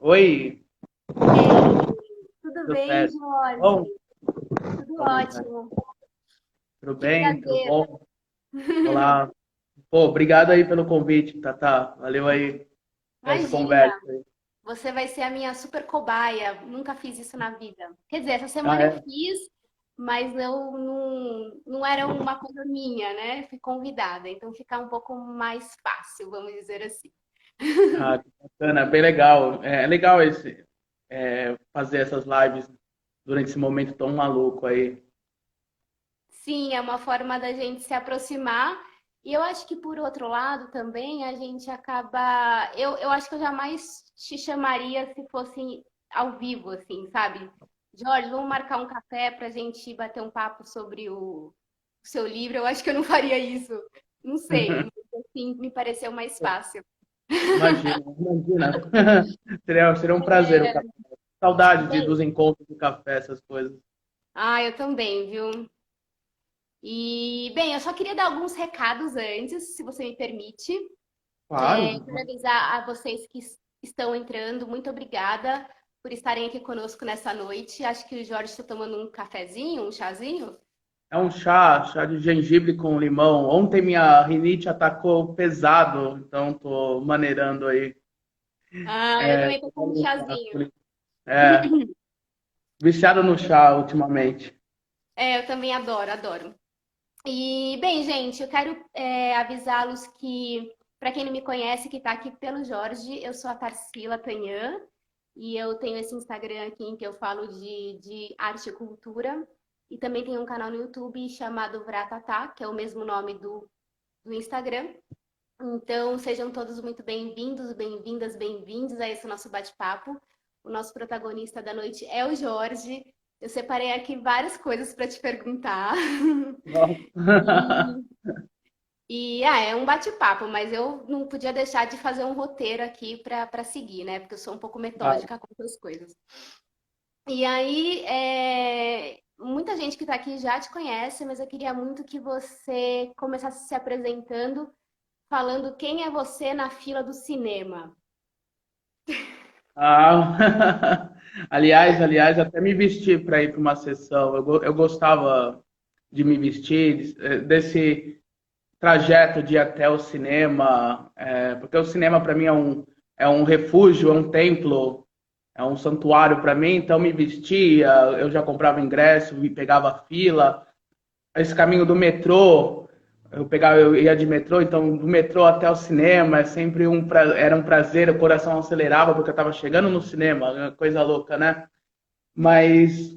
Oi, Ei, tudo tudo bem, certo? Bom, Jorge? Tudo bom, cara. ótimo. Tudo Que bem? Tudo prazer. bom? Olá. Pô, obrigado aí pelo convite, Tata. Valeu aí por essa Imagina, conversa aí. você vai ser a minha super cobaia. Nunca fiz isso na vida. Quer dizer, essa Ah, semana eu é? fiz, mas não era uma coisa minha, né? Fui convidada, então fica um pouco mais fácil, vamos dizer assim. Ah, que bacana, bem legal. É legal fazer essas lives durante esse momento tão maluco aí. Sim, é uma forma da gente se aproximar. E eu acho que, por outro lado, também a gente acaba. Eu acho que eu jamais te chamaria se fosse ao vivo, assim, sabe? Jorge, vamos marcar um café para a gente bater um papo sobre o seu livro. Eu acho que eu não faria isso. Não sei, mas assim, me pareceu mais fácil. Imagina, imagina. Seria um prazer o café. Saudade dos encontros de café, essas coisas. Ah, eu também, viu? E, bem, eu só queria dar alguns recados antes, se você me permite. Claro. Quero avisar a vocês que estão entrando, muito obrigada por estarem aqui conosco nessa noite. Acho que o Jorge está tomando um cafezinho, um chazinho. É um chá de gengibre com limão. Ontem minha rinite atacou pesado, então tô maneirando aí. Ah, eu também estou com um chazinho. É, viciado no chá ultimamente. É, eu também adoro, adoro. E, bem, gente, eu quero avisá-los que, para quem não me conhece, que está aqui pelo Jorge, eu sou a Tarsila Tanhã e eu tenho esse Instagram aqui em que eu falo de arte e cultura. E também tenho um canal no YouTube chamado Vratatá, que é o mesmo nome do Instagram. Então, sejam todos muito bem-vindos, bem-vindas, bem-vindos a esse nosso bate-papo. O nosso protagonista da noite é o Jorge. Eu separei aqui várias coisas para te perguntar. Nossa. E é um bate-papo, mas eu não podia deixar de fazer um roteiro aqui para seguir, né? Porque eu sou um pouco Vai. metódica com essas coisas. E aí, muita gente que está aqui já te conhece, mas eu queria muito que você começasse se apresentando, falando quem é você na fila do cinema. Ah, aliás, até me vesti para ir para uma sessão. Eu gostava de me vestir, desse trajeto de ir até o cinema, porque o cinema para mim é um refúgio, é um templo, é um santuário para mim. Então me vestia, eu já comprava ingresso, me pegava fila. Esse caminho do metrô, eu ia de metrô, então do metrô até o cinema é sempre era um prazer, o coração acelerava porque eu estava chegando no cinema, coisa louca, né? Mas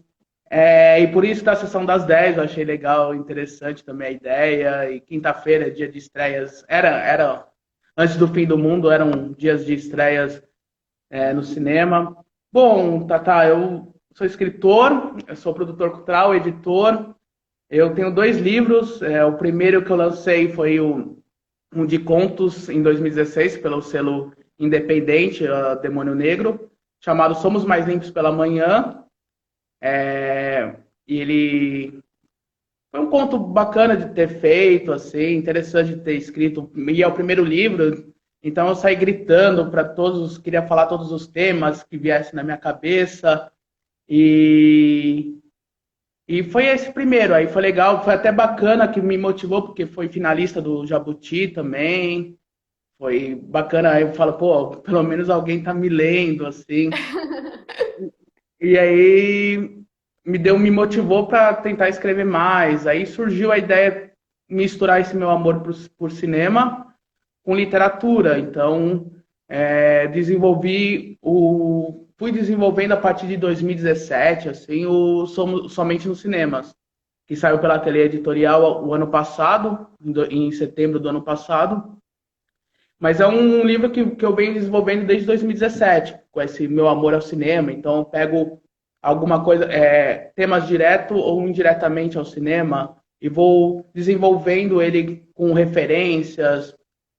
e por isso da sessão das 10 eu achei legal, interessante também a ideia. E quinta-feira, dia de estreias, era antes do fim do mundo, eram dias de estreias no cinema. Bom, Tata, eu sou escritor, eu sou produtor cultural, editor. Eu tenho dois livros. O primeiro que eu lancei foi um de contos em 2016 pelo selo independente, Demônio Negro, chamado Somos Mais Limpos pela Manhã. E ele foi um conto bacana de ter feito, assim, interessante de ter escrito. E é o primeiro livro, então eu saí gritando para todos, queria falar todos os temas que viessem na minha cabeça. E foi esse primeiro, aí foi legal, foi até bacana que me motivou, porque foi finalista do Jabuti também. Foi bacana, aí eu falo, pô, pelo menos alguém tá me lendo, assim. E aí me motivou para tentar escrever mais. Aí surgiu a ideia de misturar esse meu amor por cinema com literatura. Então, fui desenvolvendo a partir de 2017, assim, Somente nos Cinemas, que saiu pela Ateliê Editorial o ano passado, em setembro do ano passado. Mas é um livro que eu venho desenvolvendo desde 2017, com esse meu amor ao cinema. Então, eu pego alguma coisa, temas direto ou indiretamente ao cinema, e vou desenvolvendo ele com referências,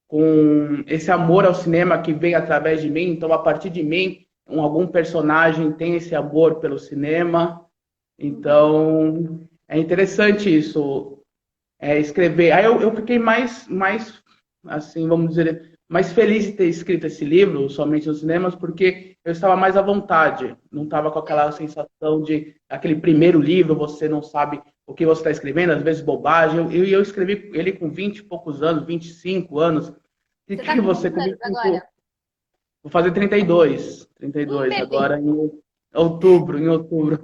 com esse amor ao cinema que vem através de mim. Então, a partir de mim, algum personagem tem esse amor pelo cinema. Uhum. Então, é interessante isso, escrever. Aí eu fiquei mais, assim, vamos dizer, mais feliz de ter escrito esse livro, Somente nos Cinemas, porque eu estava mais à vontade. Não estava com aquela sensação de aquele primeiro livro, você não sabe o que você está escrevendo, às vezes bobagem. Eu escrevi ele com 20 e poucos anos, 25 anos. E Você tá que com você quantos com anos 25, agora? vou fazer 32, Um 32 bebê. agora em outubro, em outubro.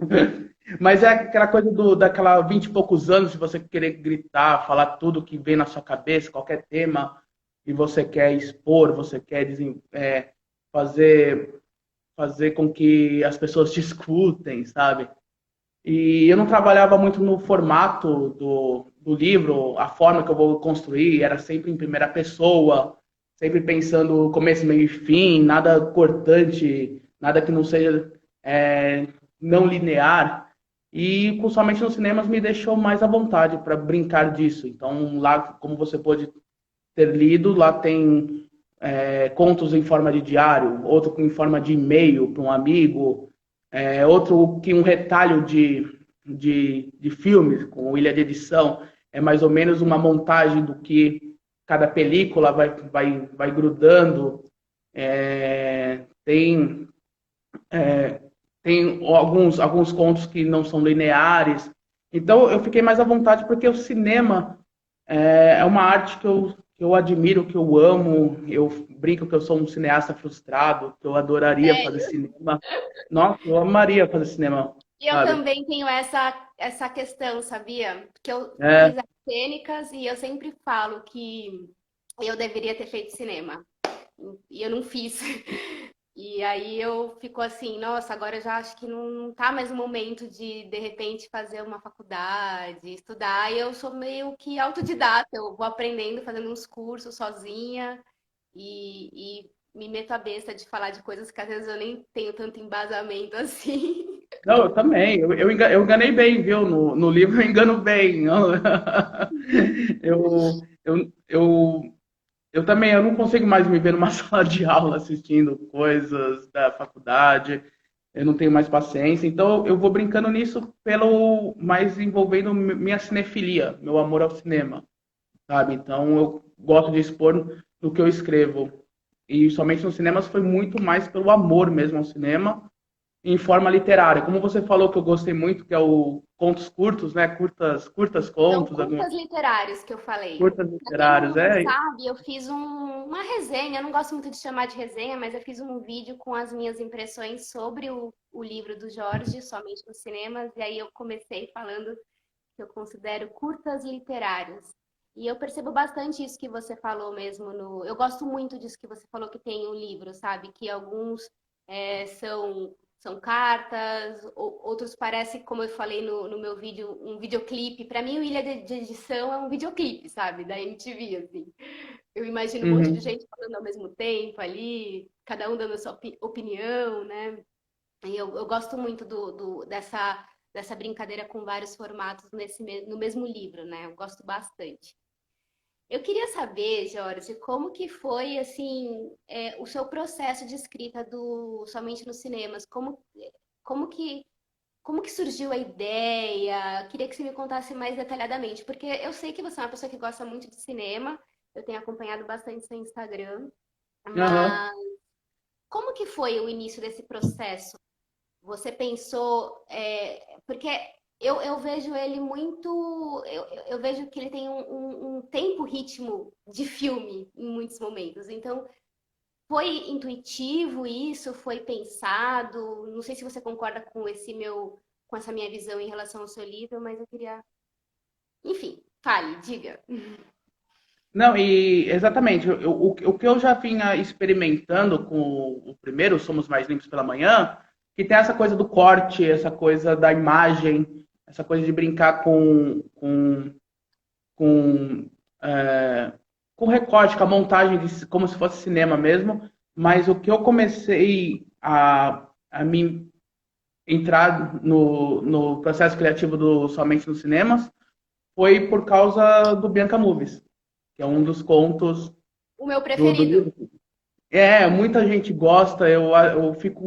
Mas é aquela coisa daquela 20 e poucos anos de você querer gritar, falar tudo que vem na sua cabeça, qualquer tema, e você quer expor, você quer fazer, fazer com que as pessoas te escutem, sabe? E eu não trabalhava muito no formato do livro, a forma que eu vou construir era sempre em primeira pessoa, sempre pensando começo, meio e fim, nada cortante, nada que não seja não linear. E com Somente nos Cinemas me deixou mais à vontade para brincar disso. Então, lá, como você pode ter lido, lá tem contos em forma de diário, outro em forma de e-mail para um amigo, outro que um retalho de filmes com ilha de edição. É mais ou menos uma montagem do que cada película vai grudando. Tem tem alguns contos que não são lineares. Então eu fiquei mais à vontade porque o cinema é uma arte que eu admiro, que eu amo. Eu brinco que eu sou um cineasta frustrado, que eu adoraria fazer Sério? cinema. Nossa, eu amaria fazer cinema, E eu sabe? também tenho essa questão, sabia? Porque eu É, fiz artes cênicas e eu sempre falo que eu deveria ter feito cinema. E eu não fiz. E aí eu fico assim, nossa, agora eu já acho que não tá mais o momento de repente, fazer uma faculdade, estudar. E eu sou meio que autodidata, eu vou aprendendo, fazendo uns cursos sozinha e me meto a besta de falar de coisas que às vezes eu nem tenho tanto embasamento assim. não, eu também. Eu enganei bem, viu? No livro eu engano bem. Eu, eu, eu, eu também eu não consigo mais me ver numa sala de aula assistindo coisas da faculdade. Eu não tenho mais paciência. Então eu vou brincando nisso pelo mais envolvendo minha cinefilia, meu amor ao cinema, sabe? Então eu gosto de expor no que eu escrevo. E somente nos cinemas foi muito mais pelo amor mesmo ao cinema em forma literária. Como você falou que eu gostei muito, que é o contos curtos, né? Curtas São contos, algumas curtas literários que eu falei. curtas Pra quem literários. não sabe, eu fiz uma resenha, eu não gosto muito de chamar de resenha, mas eu fiz um vídeo com as minhas impressões sobre o livro do Jorge, Somente nos Cinemas, e aí eu comecei falando que eu considero curtas literários. E eu percebo bastante isso que você falou mesmo no. Eu gosto muito disso que você falou que tem o livro, sabe? Que alguns são cartas, outros parecem, como eu falei no meu vídeo, um videoclipe. Para mim, o Ilha de Edição é um videoclipe, sabe? Da MTV, assim. Eu imagino um monte de Uhum. gente falando ao mesmo tempo ali, cada um dando a sua opinião, né? E eu gosto muito dessa brincadeira com vários formatos no mesmo livro, né? Eu gosto bastante. Eu queria saber, Jorge, como que foi assim o seu processo de escrita do Somente nos Cinemas? Como que como que surgiu a ideia? Queria que você me contasse mais detalhadamente, porque eu sei que você é uma pessoa que gosta muito de cinema. Eu tenho acompanhado bastante seu Instagram, Aham. mas como que foi o início desse processo? Você pensou, porque eu vejo ele muito, eu vejo que ele tem um tempo, ritmo de filme em muitos momentos. Então, foi intuitivo isso? Foi pensado? Não sei se você concorda com com essa minha visão em relação ao seu livro, mas eu queria, enfim, fale, diga. Não, e exatamente. O que eu já vinha experimentando com o primeiro, Somos Mais Limpos pela Manhã, que tem essa coisa do corte, essa coisa da imagem, essa coisa de brincar com, é, com recorte, com a montagem, como se fosse cinema mesmo. Mas o que eu comecei a me entrar no processo criativo do Somente nos Cinemas foi por causa do Bianca Movies, que é um dos contos O meu do preferido. livro. Muita gente gosta, eu fico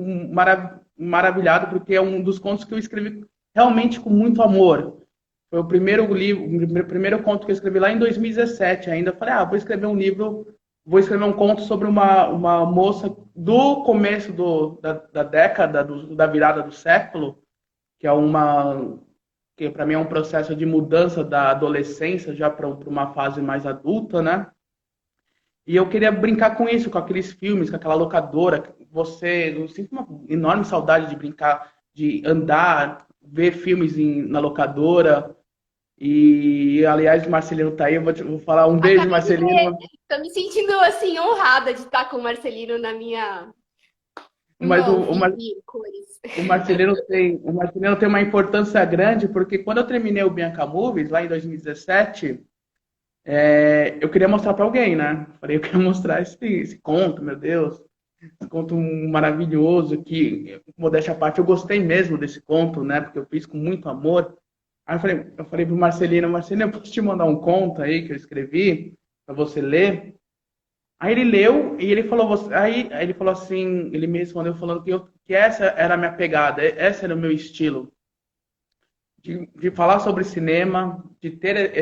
maravilhado porque é um dos contos que eu escrevi realmente com muito amor. Foi o primeiro livro, o primeiro conto que eu escrevi lá em 2017 ainda. Eu falei, vou escrever um livro vou escrever um conto sobre uma moça do começo da década, da virada do século, que é que para mim é um processo de mudança da adolescência já para uma fase mais adulta, né? E eu queria brincar com isso, com aqueles filmes, com aquela locadora. Eu sinto uma enorme saudade de brincar, de andar, ver filmes na locadora. E, aliás, o Marcelino tá aí, vou falar um beijo, Acabei de ver, Marcelino. tô me sentindo assim honrada de estar com o Marcelino no Mas meu feed de cores. o Marcelino tem uma importância grande, porque quando eu terminei o Bianca Movies, lá em 2017, eu queria mostrar para alguém, né? Falei, eu quero mostrar esse conto, meu Deus. Esse conto maravilhoso, que, modéstia à parte, eu gostei mesmo desse conto, né? Porque eu fiz com muito amor. Aí eu falei pro Marcelino, eu posso te mandar um conto aí que eu escrevi para você ler? Aí ele leu e ele falou, aí ele falou assim, ele me respondeu falando que essa era a minha pegada, esse era o meu estilo, de falar sobre cinema, de ter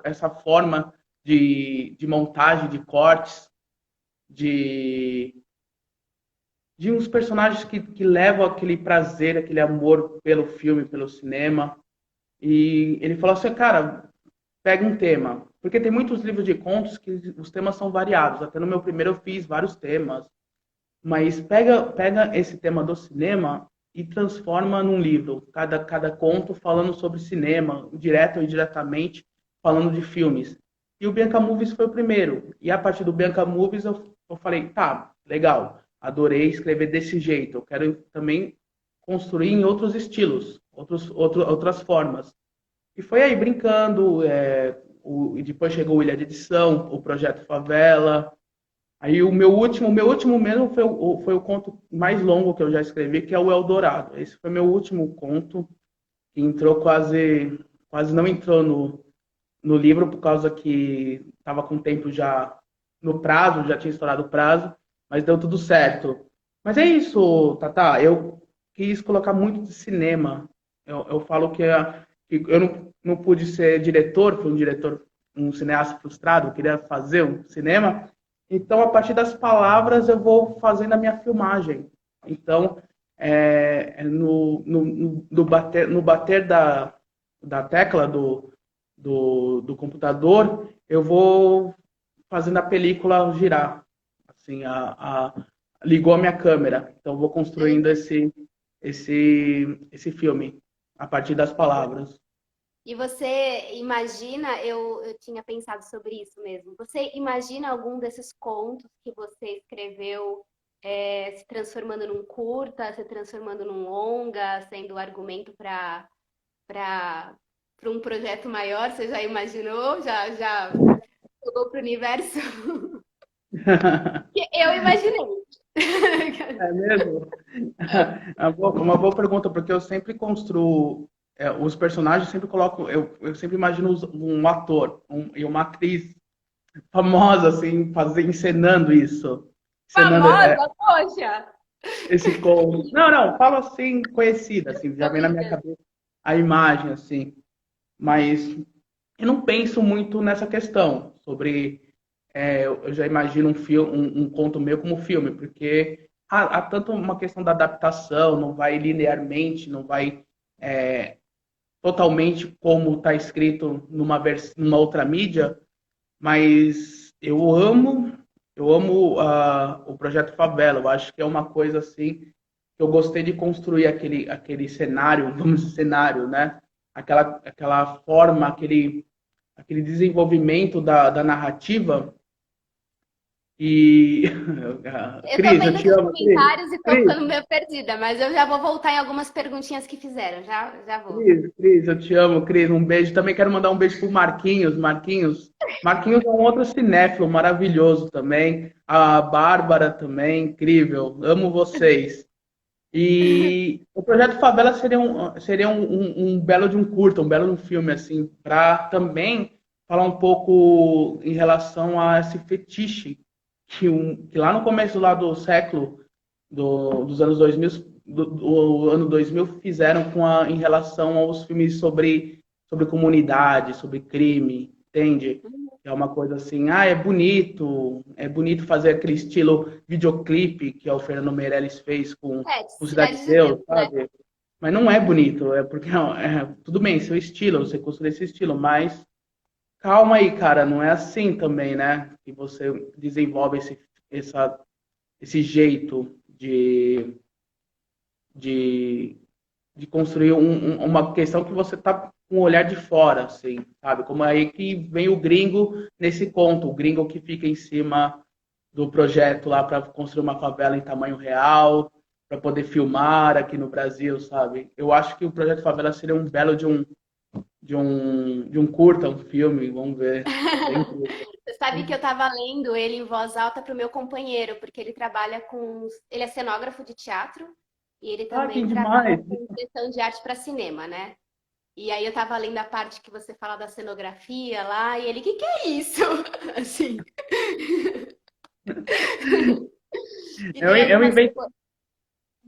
essa forma de montagem, de cortes, de, de uns personagens que levam aquele prazer, aquele amor pelo filme, pelo cinema. E ele falou assim, cara, pega um tema. Porque tem muitos livros de contos que os temas são variados. Até no meu primeiro eu fiz vários temas. Mas pega esse tema do cinema e transforma num livro. Cada conto falando sobre cinema, direto ou indiretamente, falando de filmes. E o Bianca Movies foi o primeiro. E a partir do Bianca Movies eu falei, tá, legal, adorei escrever desse jeito. Eu quero também construir em outros estilos, outras formas. E foi aí, brincando. E depois chegou o Ilha de Edição, o Projeto Favela. Aí o meu último mesmo foi o conto mais longo que eu já escrevi, que é o Eldorado. Esse foi meu último conto, que entrou quase não entrou no livro, por causa que estava com o tempo já no prazo, já tinha estourado o prazo, mas deu tudo certo. Mas é isso, Tata, eu quis colocar muito de cinema. Eu falo que eu não pude ser diretor, fui um diretor, um cineasta frustrado, eu queria fazer um cinema, então, a partir das palavras, eu vou fazendo a minha filmagem. Então, no bater da tecla do computador, eu vou fazendo a película girar. Assim, ligou a minha câmera. Então, vou construindo esse filme a partir das palavras. E você imagina, eu tinha pensado sobre isso mesmo. Você imagina algum desses contos que você escreveu se transformando num curta, se transformando num longa, sendo argumento para um projeto maior? Você já imaginou? Já jogou para o universo? Eu imaginei. É mesmo? É uma boa pergunta, porque eu sempre construo os personagens, sempre coloco, eu sempre imagino um ator e uma atriz famosa, assim, encenando isso. Encenando Famosa, poxa! esse conto. Não, falo assim, conhecida, assim, já Tô vem na minha brincando. cabeça a imagem, assim. Mas eu não penso muito nessa questão sobre. Eu já imagino um conto meu como filme, porque há tanto uma questão da adaptação, não vai linearmente, não vai totalmente como está escrito numa outra mídia, mas eu amo o Projeto Favela. Eu acho que é uma coisa assim que eu gostei de construir aquele cenário, vamos dizer, cenário, né? Aquela forma, aquele desenvolvimento da narrativa. E Eu tô Cris, eu vendo te aqui os amo, Cris. comentários e tô Cris, ficando meio perdida, mas eu já vou voltar em algumas perguntinhas que fizeram. Já vou. Cris, eu te amo, Cris. Um beijo. Também quero mandar um beijo pro Marquinhos. Marquinhos é um outro cinéfilo maravilhoso também. A Bárbara também, incrível. Amo vocês. E o Projeto Favela seria um belo de um curta, um belo de um filme, assim, para também falar um pouco em relação a esse fetiche que lá no começo lá do século, dos anos 2000, do ano 2000, fizeram em relação aos filmes sobre comunidade, sobre crime, entende? que é uma coisa assim, ah, é bonito fazer aquele estilo videoclipe que o Fernando Meirelles fez com Cidade Cidade de de Deus, Deus, né? sabe? Mas não é bonito, é porque tudo bem, seu estilo, você construiu esse estilo, mas calma aí, cara, não é assim também, né? Que você desenvolve esse jeito de, de construir uma questão que você tá com o olhar de fora, assim, sabe? Como é aí que vem o gringo nesse conto, o gringo que fica em cima do projeto lá para construir uma favela em tamanho real, para poder filmar aqui no Brasil, sabe? Eu acho que o projeto Favela seria um belo de um curta, um filme, vamos ver. Seria incrível. Você sabe que eu estava lendo ele em voz alta para o meu companheiro, porque ele trabalha com. Ele é cenógrafo de teatro e ele Ah, que também trabalha demais! com direção de arte para cinema, né? E aí eu estava lendo a parte que você fala da cenografia lá, e ele, o que que é isso? Assim. E Eu, tem eu, algumas invento,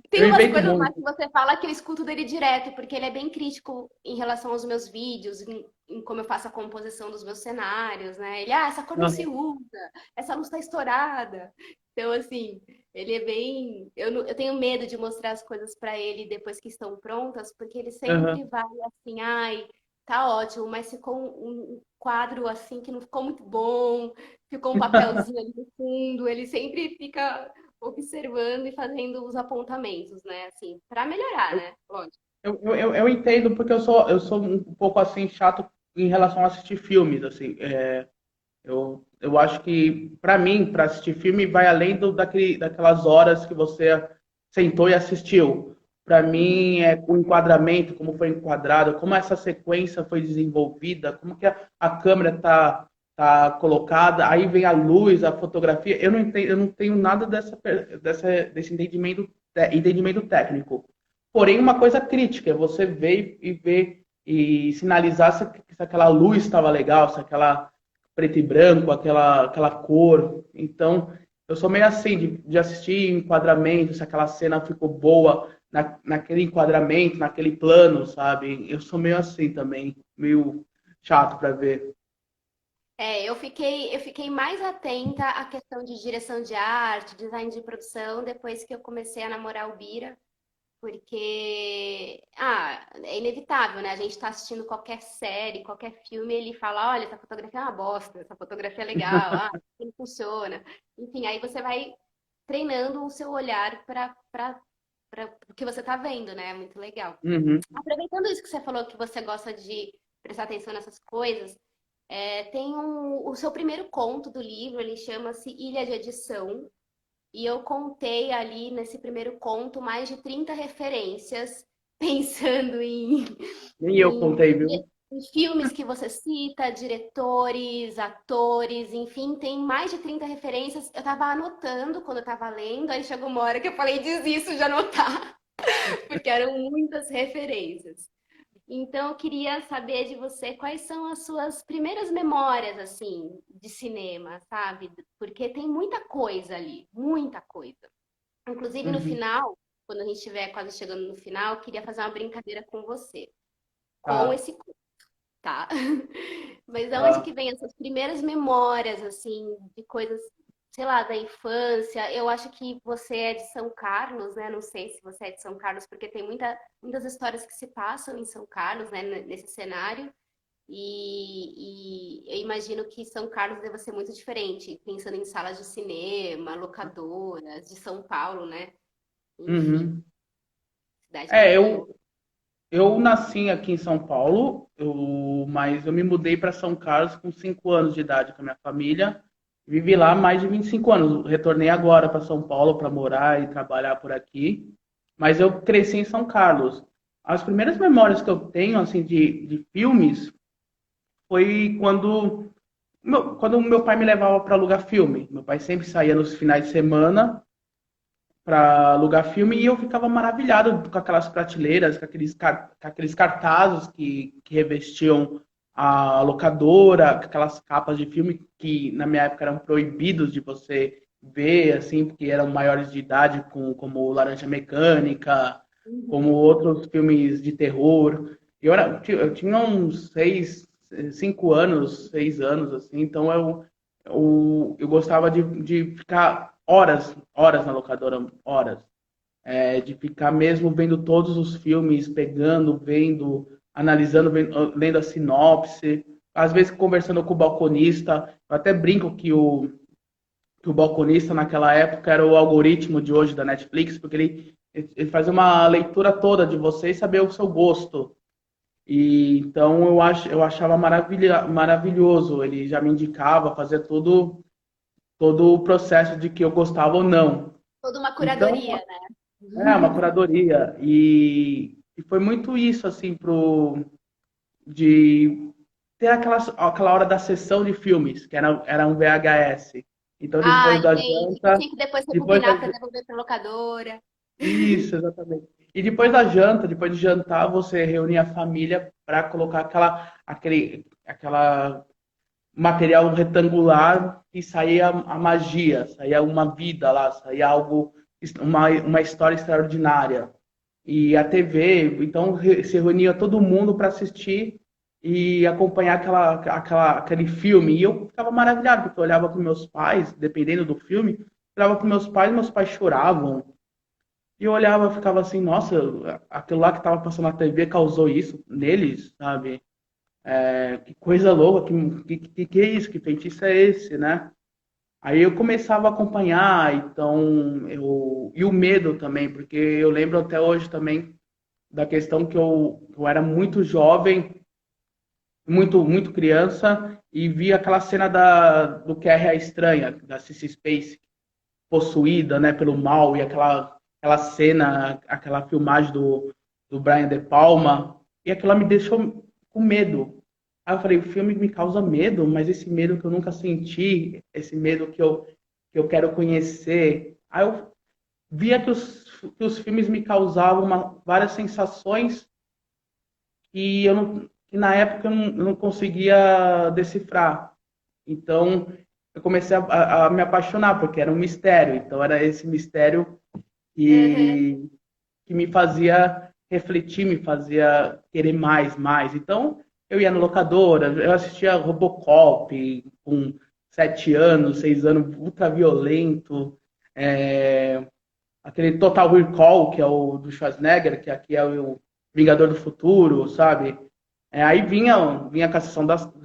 Tem eu umas invento coisas lá que muito. você fala que eu escuto dele direto, porque ele é bem crítico em relação aos meus vídeos, em como eu faço a composição dos meus cenários, né? Ele, essa cor não se usa, essa luz tá estourada. Então, assim, ele é bem. Eu tenho medo de mostrar as coisas para ele depois que estão prontas, porque ele sempre Aham. vai assim, ai, tá ótimo, mas ficou um quadro assim que não ficou muito bom, ficou um papelzinho ali no fundo, ele sempre fica observando e fazendo os apontamentos, né? Assim, para melhorar, né? Lógico. Eu entendo porque eu sou um pouco assim chato em relação a assistir filmes, assim. Eu acho que para mim, para assistir filme, vai além daquelas horas que você sentou e assistiu. Para Uhum. mim, é o enquadramento, como foi enquadrado, como essa sequência foi desenvolvida, como que a câmera tá colocada, aí vem a luz, a fotografia. Eu não tenho nada desse entendimento técnico. Porém, uma coisa crítica é você ver e ver e sinalizar se aquela luz estava legal, se aquela preto e branco, aquela cor. Então, eu sou meio assim, de assistir enquadramento, se aquela cena ficou boa naquele enquadramento, naquele plano, sabe? Eu sou meio assim também, meio chato para ver. Eu fiquei mais atenta à questão de direção de arte, design de produção, depois que eu comecei a namorar o Bira. Porque, é inevitável, né? A gente tá assistindo qualquer série, qualquer filme, ele fala, olha, essa fotografia é uma bosta, essa fotografia é legal, isso não funciona. Enfim, aí você vai treinando o seu olhar para o que você tá vendo, né? É muito legal. Uhum. Aproveitando isso que você falou, que você gosta de prestar atenção nessas coisas, tem o seu primeiro conto do livro, ele chama-se Ilha de Edição, e eu contei ali nesse primeiro conto mais de 30 referências, pensando Nem eu em, contei, viu? em filmes que você cita, diretores, atores, enfim, tem mais de 30 referências. Eu estava anotando quando eu estava lendo, aí chegou uma hora que eu falei, desisto de anotar, porque eram muitas referências. Então, eu queria saber de você quais são as suas primeiras memórias, assim, de cinema, sabe? Porque tem muita coisa ali, muita coisa. Inclusive, no Uhum. final, quando a gente estiver quase chegando no final, eu queria fazer uma brincadeira com você, com Tá. esse curso, tá? Mas de onde Tá. que vem essas primeiras memórias, assim, de coisas, sei lá, da infância? Eu acho que você é de São Carlos, né? Não sei se você é de São Carlos, porque tem muitas histórias que se passam em São Carlos, né? Nesse cenário. E eu imagino que São Carlos deva ser muito diferente, pensando em salas de cinema, locadoras, de São Paulo, né? Enfim, Uhum. cidade É, grande. eu nasci aqui em São Paulo, mas eu me mudei para São Carlos com 5 anos de idade com a minha família. Vivi lá mais de 25 anos. Retornei agora para São Paulo para morar e trabalhar por aqui. Mas eu cresci em São Carlos. As primeiras memórias que eu tenho assim de filmes foi quando meu pai me levava para alugar filme. Meu pai sempre saía nos finais de semana para alugar filme e eu ficava maravilhado com aquelas prateleiras, com aqueles cartazes que revestiam a locadora, com aquelas capas de filme que na minha época eram proibidos de você ver, assim, porque eram maiores de idade, como Laranja Mecânica, como Uhum. outros filmes de terror. Eu tinha uns 5 anos, 6 anos, assim, então eu gostava de ficar horas na locadora, horas. De ficar mesmo vendo todos os filmes, pegando, vendo, analisando, lendo a sinopse, às vezes conversando com o balconista. Eu até brinco que o balconista naquela época era o algoritmo de hoje da Netflix, porque ele faz uma leitura toda de você e saber o seu gosto. E então eu achava maravilhoso. Ele já me indicava fazer todo o processo de que eu gostava ou não. Toda uma Então, curadoria, né? uma curadoria. E foi muito isso, assim, de ter aquela hora da sessão de filmes, que era um VHS. Então, depois Ai, da gente, que janta, tinha que depois depois da, rebobinar para devolver para locadora. isso, exatamente. E depois da janta, depois de jantar, você reunia a família para colocar aquela material retangular e saía a magia, saía uma vida lá, saía algo, uma história extraordinária. E a TV, então se reunia todo mundo para assistir e acompanhar aquele filme. E eu ficava maravilhado, porque eu olhava para meus pais, dependendo do filme, eu olhava para meus pais choravam. E eu olhava e ficava assim, nossa, aquilo lá que estava passando na TV causou isso neles, sabe? Que coisa louca, que é isso? Que feitiço é esse, né? Aí eu começava a acompanhar, então e o medo também, porque eu lembro até hoje também da questão que eu era muito jovem, muito criança, e vi aquela cena do que é a Estranha, da Cissy Spacek, possuída, né, pelo mal, e aquela cena, aquela filmagem do Brian De Palma, e aquilo me deixou com medo. Aí eu falei, o filme me causa medo, mas esse medo que eu nunca senti, esse medo que eu quero conhecer. Aí eu via que os filmes me causavam várias sensações que na época eu não conseguia decifrar. Então, eu comecei a me apaixonar, porque era um mistério. Então, era esse mistério Uhum. que me fazia refletir, me fazia querer mais, mais. Então, eu ia na locadora, eu assistia Robocop com 7 anos, 6 anos, ultra violento. É, aquele Total Recall, que é o do Schwarzenegger, que aqui é o Vingador do Futuro, sabe? Aí vinha com a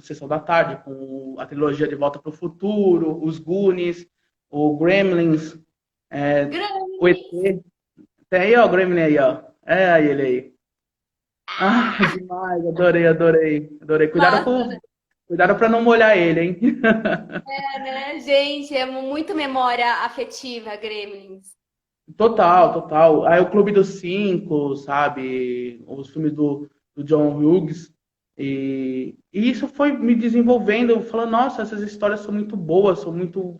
sessão da tarde, com a trilogia De Volta para o Futuro, os Goonies, o Gremlins, o Grande! ET. Tem aí, ó, o Gremlin aí, ó. É aí ele aí. Ah, demais, adorei, adorei, adorei. Massa, né? Cuidado para não molhar ele, hein? É, né? Gente, é muito memória afetiva, Gremlins. Total, total. Aí o Clube dos Cinco, sabe? Os filmes do John Hughes. E isso foi me desenvolvendo, falando, nossa, essas histórias são muito boas, são muito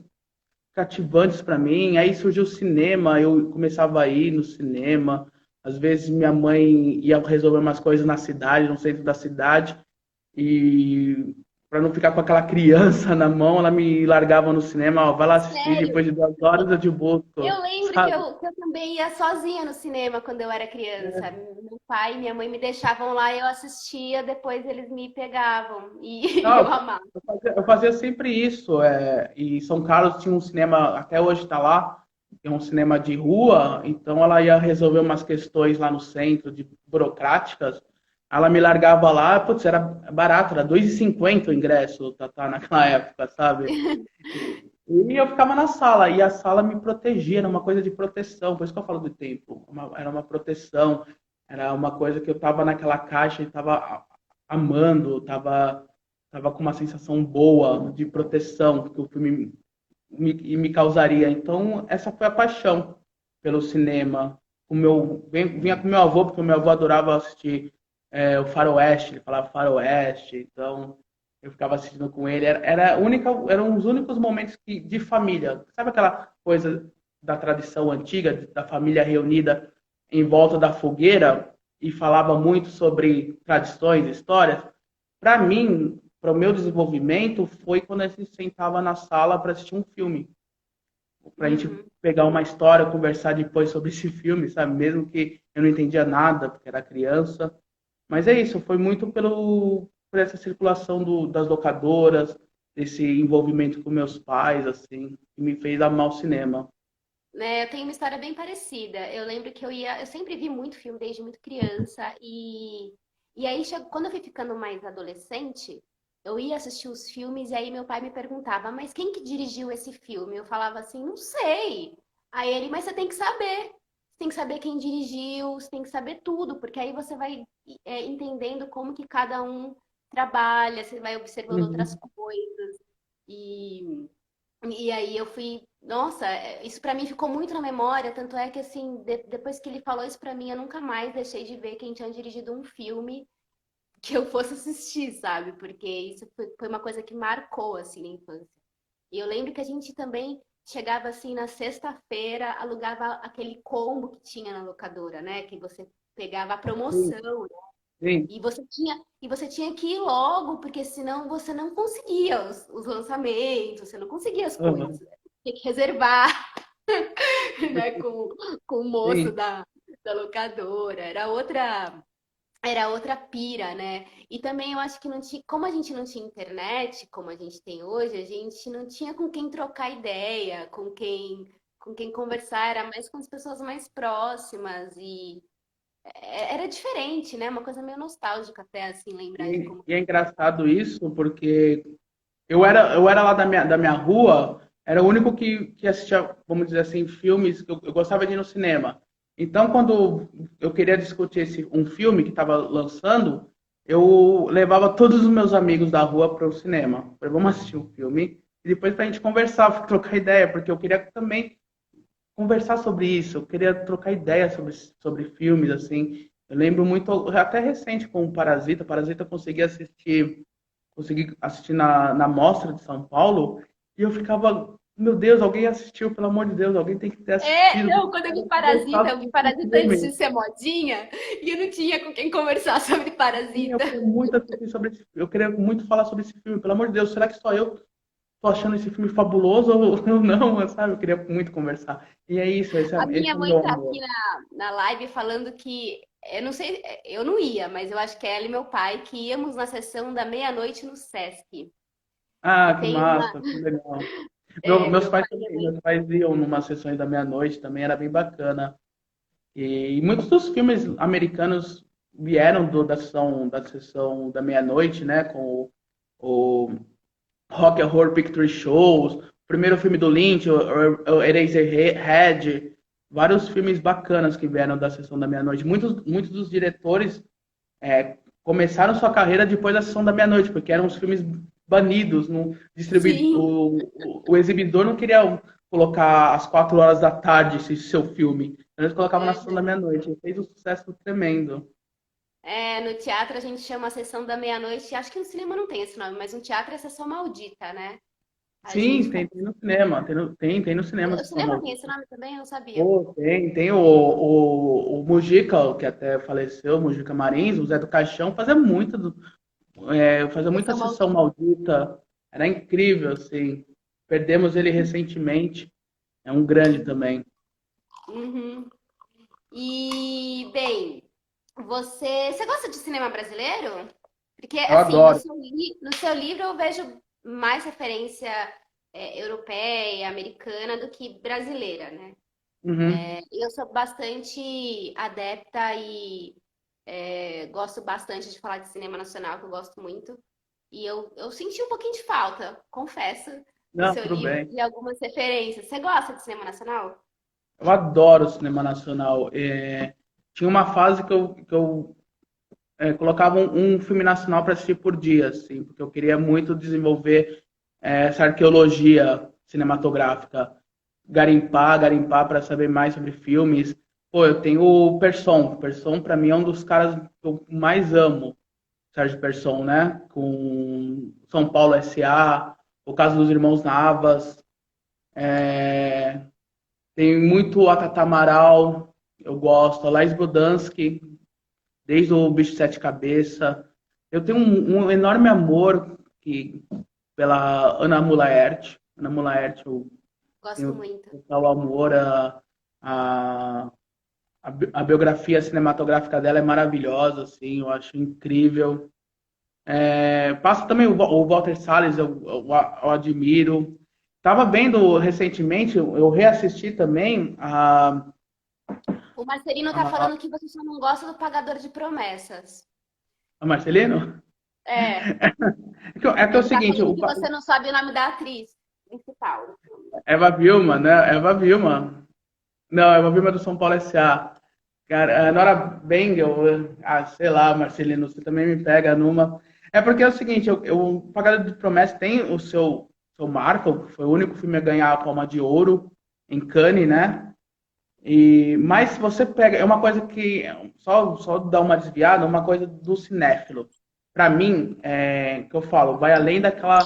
cativantes para mim. Aí surgiu o cinema, eu começava a ir no cinema. Às vezes minha mãe ia resolver umas coisas na cidade, no centro da cidade, e para não ficar com aquela criança na mão, ela me largava no cinema, ó, vai lá assistir, depois Sério? de 2 horas eu te busco, Eu lembro que sabe? eu também ia sozinha no cinema quando eu era criança. Meu pai e minha mãe me deixavam lá, eu assistia, depois eles me pegavam e eu Não, amava. eu fazia sempre isso. E São Carlos tinha um cinema, até hoje está lá, é um cinema de rua, então ela ia resolver umas questões lá no centro, de burocráticas. Ela me largava lá, putz, era barato, era 2,50 o ingresso, naquela época, sabe? E eu ficava na sala, e a sala me protegia, era uma coisa de proteção, por isso que eu falo do tempo. Era uma proteção, era uma coisa que eu estava naquela caixa e estava amando, estava com uma sensação boa de proteção que o filme me causaria. Então, essa foi a paixão pelo cinema. Vinha com meu avô, porque o meu avô adorava assistir o Faroeste, ele falava Faroeste, então eu ficava assistindo com ele. Eram os únicos momentos de família. Sabe aquela coisa da tradição antiga, da família reunida em volta da fogueira e falava muito sobre tradições, histórias? Para mim, para o meu desenvolvimento, foi quando a gente sentava na sala para assistir um filme, para a gente Uhum. pegar uma história, conversar depois sobre esse filme, sabe? Mesmo que eu não entendia nada, porque era criança. Mas é isso, foi muito por essa circulação das locadoras, esse envolvimento com meus pais, assim, que me fez amar o cinema. Né, eu tenho uma história bem parecida. Eu lembro que eu sempre vi muito filme desde muito criança e aí quando eu fui ficando mais adolescente, eu ia assistir os filmes e aí meu pai me perguntava, mas quem que dirigiu esse filme? Eu falava assim, não sei. Aí ele, mas você tem que saber. Você tem que saber quem dirigiu, você tem que saber tudo, porque aí você vai entendendo como que cada um trabalha, você vai observando outras Uhum. coisas. E e aí eu fui, nossa, isso pra mim ficou muito na memória, tanto é que assim, depois que ele falou isso pra mim, eu nunca mais deixei de ver quem tinha dirigido um filme que eu fosse assistir, sabe? Porque isso foi uma coisa que marcou assim na infância. E eu lembro que a gente também chegava assim na sexta-feira, alugava aquele combo que tinha na locadora, né? Que você pegava a Sim, promoção sim. e você tinha que ir logo, porque senão você não conseguia os lançamentos, você não conseguia as coisas. Aham. Tinha que reservar, né, com o moço Sim. da locadora. Era outra pira, né? E também eu acho que não tinha, como a gente não tinha internet, como a gente tem hoje, a gente não tinha com quem trocar ideia, com quem conversar, era mais com as pessoas mais próximas e era diferente, né? Uma coisa meio nostálgica até, assim, lembrar de como. E é engraçado isso, porque eu era lá da minha rua, era o único que assistia, vamos dizer assim, filmes que eu gostava de ir no cinema. Então, quando eu queria discutir um filme que estava lançando, eu levava todos os meus amigos da rua para o cinema. Falei, vamos assistir um filme e depois para a gente conversar, trocar ideia, porque eu queria também conversar sobre isso, eu queria trocar ideia sobre filmes, assim. Eu lembro muito, até recente com o Parasita. Parasita eu consegui assistir na Mostra de São Paulo, e eu ficava, meu Deus, alguém assistiu, pelo amor de Deus, alguém tem que ter assistido, porque Não, quando eu quero conversar Eu vi sobre esse Parasita antes de filme. ser modinha e eu não tinha com quem conversar sobre Sim, eu Parasita. queria muito assistir sobre esse, eu queria muito falar sobre esse filme, pelo amor de Deus, será que só eu tô achando esse filme fabuloso ou não, sabe? Eu queria muito conversar. E é isso, A esse minha é o mãe meu tá aqui amor. na live falando que, eu não sei, eu não ia, mas eu acho que é ela e meu pai que íamos na sessão da meia-noite no Sesc. Ah, Que que tem uma. massa, que legal. Meus Meu pais pai e minha também, mãe. meus pais iam numa sessões da meia-noite, também era bem bacana. E muitos dos filmes americanos vieram da sessão da meia-noite, né? Com o Rock Horror Picture Shows, o primeiro filme do Lynch, o Eraserhead, vários filmes bacanas que vieram da sessão da meia-noite. Muitos dos diretores começaram sua carreira depois da sessão da meia-noite, porque eram os filmes banidos. Sim, O exibidor não queria colocar às 4 horas da tarde esse seu filme. Então eles colocavam na sessão da meia-noite. E fez um sucesso tremendo. no teatro a gente chama a sessão da meia-noite. Acho que no cinema não tem esse nome, mas no teatro é a sessão maldita, né? A Sim, gente tem no cinema. Tem no cinema O essa sessão cinema tem esse maldita. nome também? Eu não sabia. Pô, tem o Mujica, que até faleceu, o Mujica Marins, o Zé do Caixão, fazia muita Sessão sessão maldita. maldita. Era incrível, assim. Perdemos ele recentemente. É um grande também. Uhum. E, bem, você gosta de cinema brasileiro? Porque, Eu assim, no adoro. seu, no seu livro eu vejo mais referência europeia, americana do que brasileira, né? Uhum. Eu sou bastante adepta e gosto bastante de falar de cinema nacional, que eu gosto muito. E eu senti um pouquinho de falta, confesso, no Não, seu tudo livro, bem. de algumas referências. Você gosta de cinema nacional? Eu adoro o cinema nacional. Tinha uma fase que eu colocava um filme nacional para assistir por dia, assim, porque eu queria muito desenvolver essa arqueologia cinematográfica, garimpar para saber mais sobre filmes. Pô, eu tenho o Persson. Persson, para mim, é um dos caras que eu mais amo. Sérgio Persson, né? Com São Paulo S.A., o caso dos irmãos Navas. Tem muito a Tata Amaral, eu gosto. A Laís Bodansky, desde o Bicho de Sete Cabeça. Eu tenho um enorme amor pela Ana Mulaert. Ana Mulaert, eu Gosto tenho muito. total amor. A, a biografia cinematográfica dela é maravilhosa, assim, eu acho incrível. Passa também o Walter Salles, eu admiro. Tava vendo recentemente, eu reassisti também O Marcelino tá a, falando que você só não gosta do Pagador de Promessas. a Marcelino. É, É que é o ele tá seguinte, falando que você não sabe o nome da atriz principal. Eva Vilma, né? Eva Vilma. Não, Eva Vilma é do São Paulo S.A. Cara, a Nora Bengel, sei lá, Marcelino, você também me pega numa. É porque é o seguinte, o Pagador de Promessas tem o seu marco, foi o único filme a ganhar a Palma de Ouro em Cannes, né? Mas se você pega, é uma coisa que, só dar uma desviada, uma coisa do cinéfilo. Para mim, que eu falo, vai além daquela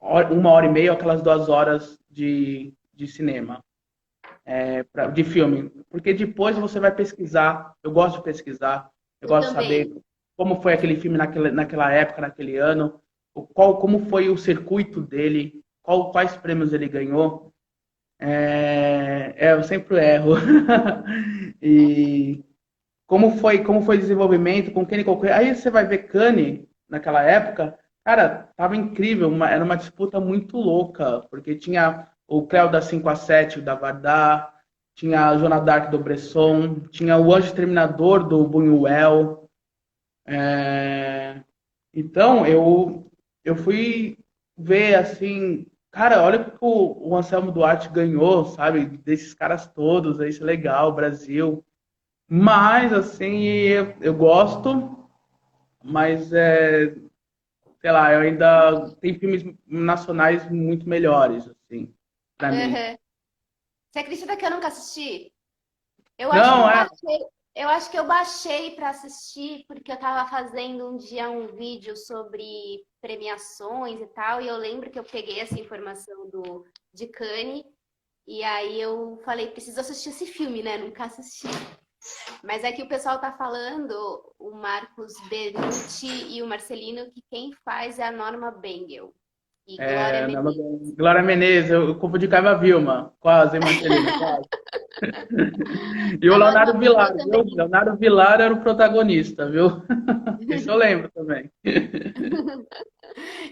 1 hora e meia, aquelas 2 horas de cinema, de filme. Porque depois você vai pesquisar, eu gosto de pesquisar, eu Eu gosto de saber também. como foi aquele filme naquela época, naquele ano, como foi o circuito dele, quais prêmios ele ganhou. Eu sempre erro. E como foi o desenvolvimento, com quem ele colocou. Aí você vai ver Cannes naquela época, cara, tava incrível, era uma disputa muito louca, porque tinha o Cléo da 5-7 da Vardar, tinha a Joana d'Arc do Bresson, tinha o Anjo Exterminador do Buñuel. Então, eu fui ver assim, cara, olha o que o Anselmo Duarte ganhou, sabe? Desses caras todos, aí, isso é legal, Brasil. Mas, assim, eu gosto, mas, sei lá, eu ainda. Tem filmes nacionais muito melhores, assim, pra mim. Uhum. Você acredita que eu nunca assisti? Eu acho que Não, eu baixei, eu acho que eu baixei para assistir porque eu estava fazendo um dia um vídeo sobre premiações e tal, e eu lembro que eu peguei essa informação do de Cannes e aí eu falei, preciso assistir esse filme, né? Nunca assisti. Mas é que o pessoal tá falando, o Marcos Benucci e o Marcelino, que quem faz é a Norma Bengel e Glória Menezes. Glória Menezes, eu confundi com a Eva Vilma, quase, hein, Marcelino, quase. E o A Norma Leonardo Vilar, Bengel viu? também. Leonardo Vilar era o protagonista, viu? Isso eu lembro também.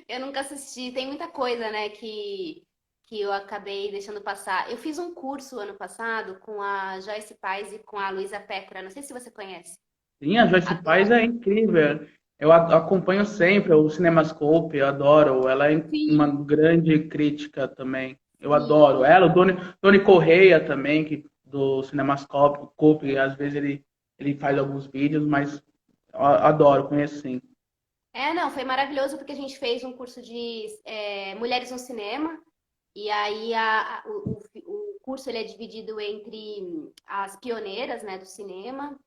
Eu nunca assisti. Tem muita coisa, né, que eu acabei deixando passar. Eu fiz um curso ano passado com a Joyce Paz e com a Luísa Pécora. Não sei se você conhece. Sim, a Joyce Paz Adoro. é incrível. Eu acompanho sempre o Cinemascope, eu adoro. Ela é uma Sim, grande crítica também. Eu adoro sim. ela, o Doni Correia também, do Cinemascope, às vezes ele faz alguns vídeos, mas eu adoro, conheço sim. É, não, foi maravilhoso porque a gente fez um curso de Mulheres no Cinema. E aí o curso ele é dividido entre as pioneiras, né, do cinema.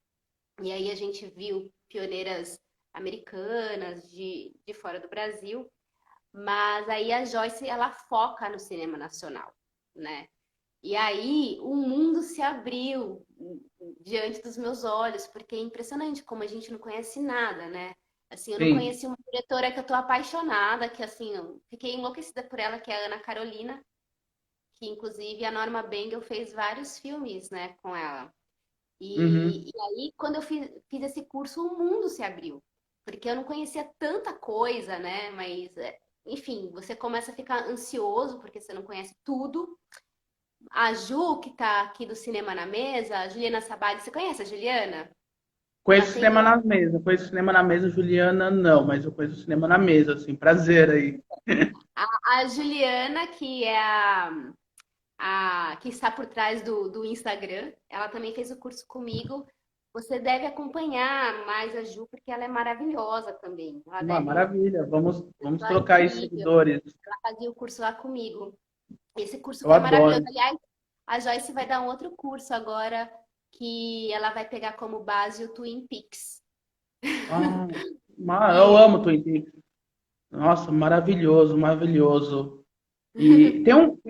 E aí a gente viu pioneiras americanas de fora do Brasil. Mas aí a Joyce, ela foca no cinema nacional, né? E aí o mundo se abriu diante dos meus olhos, porque é impressionante como a gente não conhece nada, né? Assim, eu não Sim. conheci uma diretora que eu tô apaixonada, que assim, eu fiquei enlouquecida por ela, que é a Ana Carolina, que inclusive a Norma Bengel fez vários filmes, né, com ela. E, Uhum. e aí, quando eu fiz esse curso, o mundo se abriu, porque eu não conhecia tanta coisa, né? Mas, enfim, você começa a ficar ansioso porque você não conhece tudo. A Ju, que tá aqui do Cinema na Mesa, a Juliana Sabag, você conhece a Juliana? Ela Conheço tem cinema na mesa, conheço cinema na mesa, Juliana não, mas eu conheço cinema na mesa, assim, prazer aí. a Juliana, que é a que está por trás do Instagram, ela também fez o curso comigo. Você deve acompanhar mais a Ju, porque ela é maravilhosa também. Maravilha, vamos Ela é trocar aí incrível. seguidores. Ela fazia o curso lá comigo. Esse curso Eu foi maravilhoso. adoro. Aliás, a Joyce vai dar um outro curso agora que ela vai pegar como base o Twin Peaks. Ah, eu E amo Twin Peaks. Nossa, maravilhoso, maravilhoso. E eu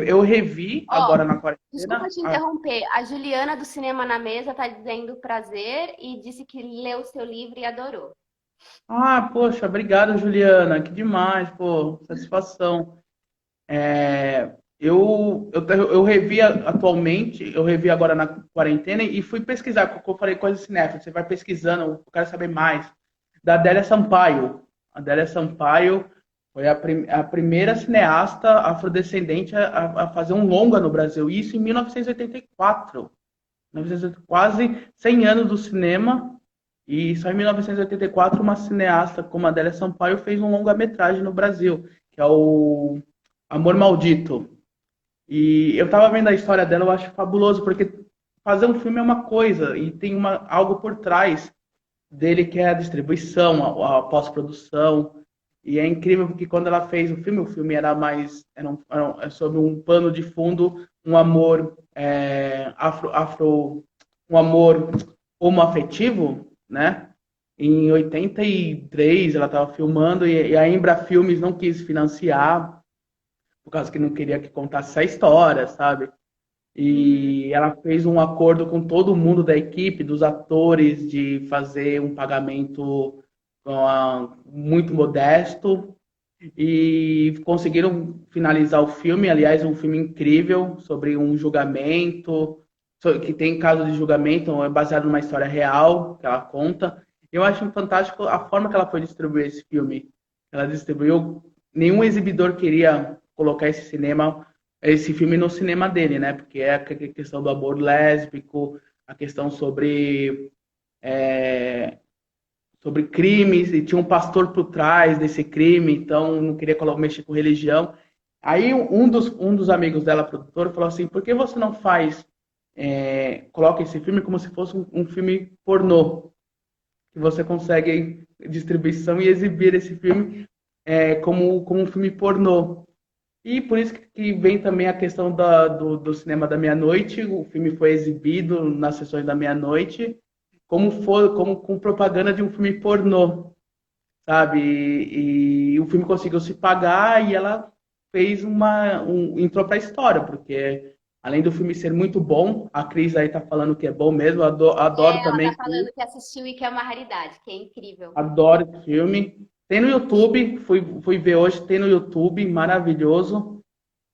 eu revi ó, agora na desculpa quarentena. te interromper. A Juliana do Cinema na Mesa tá dizendo prazer e disse que leu o seu livro e adorou. Poxa, obrigado, Juliana, que demais, pô, satisfação. eu revi atualmente, eu revi agora na quarentena e fui pesquisar, porque eu falei coisa cinéfila, você vai pesquisando, eu quero saber mais. Da Adélia Sampaio. A Adélia Sampaio foi a primeira cineasta afrodescendente a fazer um longa no Brasil, isso em 1984. Quase 100 anos do cinema, e só em 1984 uma cineasta como a Adélia Sampaio fez um longa-metragem no Brasil, que é o Amor Maldito. E eu tava vendo a história dela, eu acho fabuloso, porque fazer um filme é uma coisa, e tem algo por trás dele que é a distribuição, a pós-produção. E é incrível porque quando ela fez o filme era mais é sobre um pano de fundo, um amor um amor homoafetivo, né? Em 83 ela estava filmando e a Embra Filmes não quis financiar por causa que não queria que contasse essa história, sabe? Uhum. E ela fez um acordo com todo mundo da equipe, dos atores, de fazer um pagamento muito modesto. E conseguiram finalizar o filme. Aliás, um filme incrível sobre um julgamento, que tem caso de julgamento, é baseado numa história real que ela conta. Eu acho fantástico a forma que ela foi distribuir esse filme. Ela distribuiu. Nenhum exibidor queria colocar esse filme no cinema dele, né? Porque é a questão do amor lésbico, a questão é, sobre crimes, e tinha um pastor por trás desse crime, então não queria mexer com religião. Aí um dos amigos dela, produtor, falou assim: por que você não coloca esse filme como se fosse um filme pornô? Que você consegue distribuição e exibir esse filme como um filme pornô. E por isso que vem também a questão do cinema da meia-noite. O filme foi exibido nas sessões da meia-noite, como com propaganda de um filme pornô, sabe? E o filme conseguiu se pagar e ela fez entrou para a história, porque além do filme ser muito bom, a Cris aí tá falando que é bom mesmo, adoro É, ela também, tá falando que assistiu e que é uma raridade, que é incrível. adoro esse filme. Tem no YouTube, fui ver hoje, tem no YouTube, maravilhoso.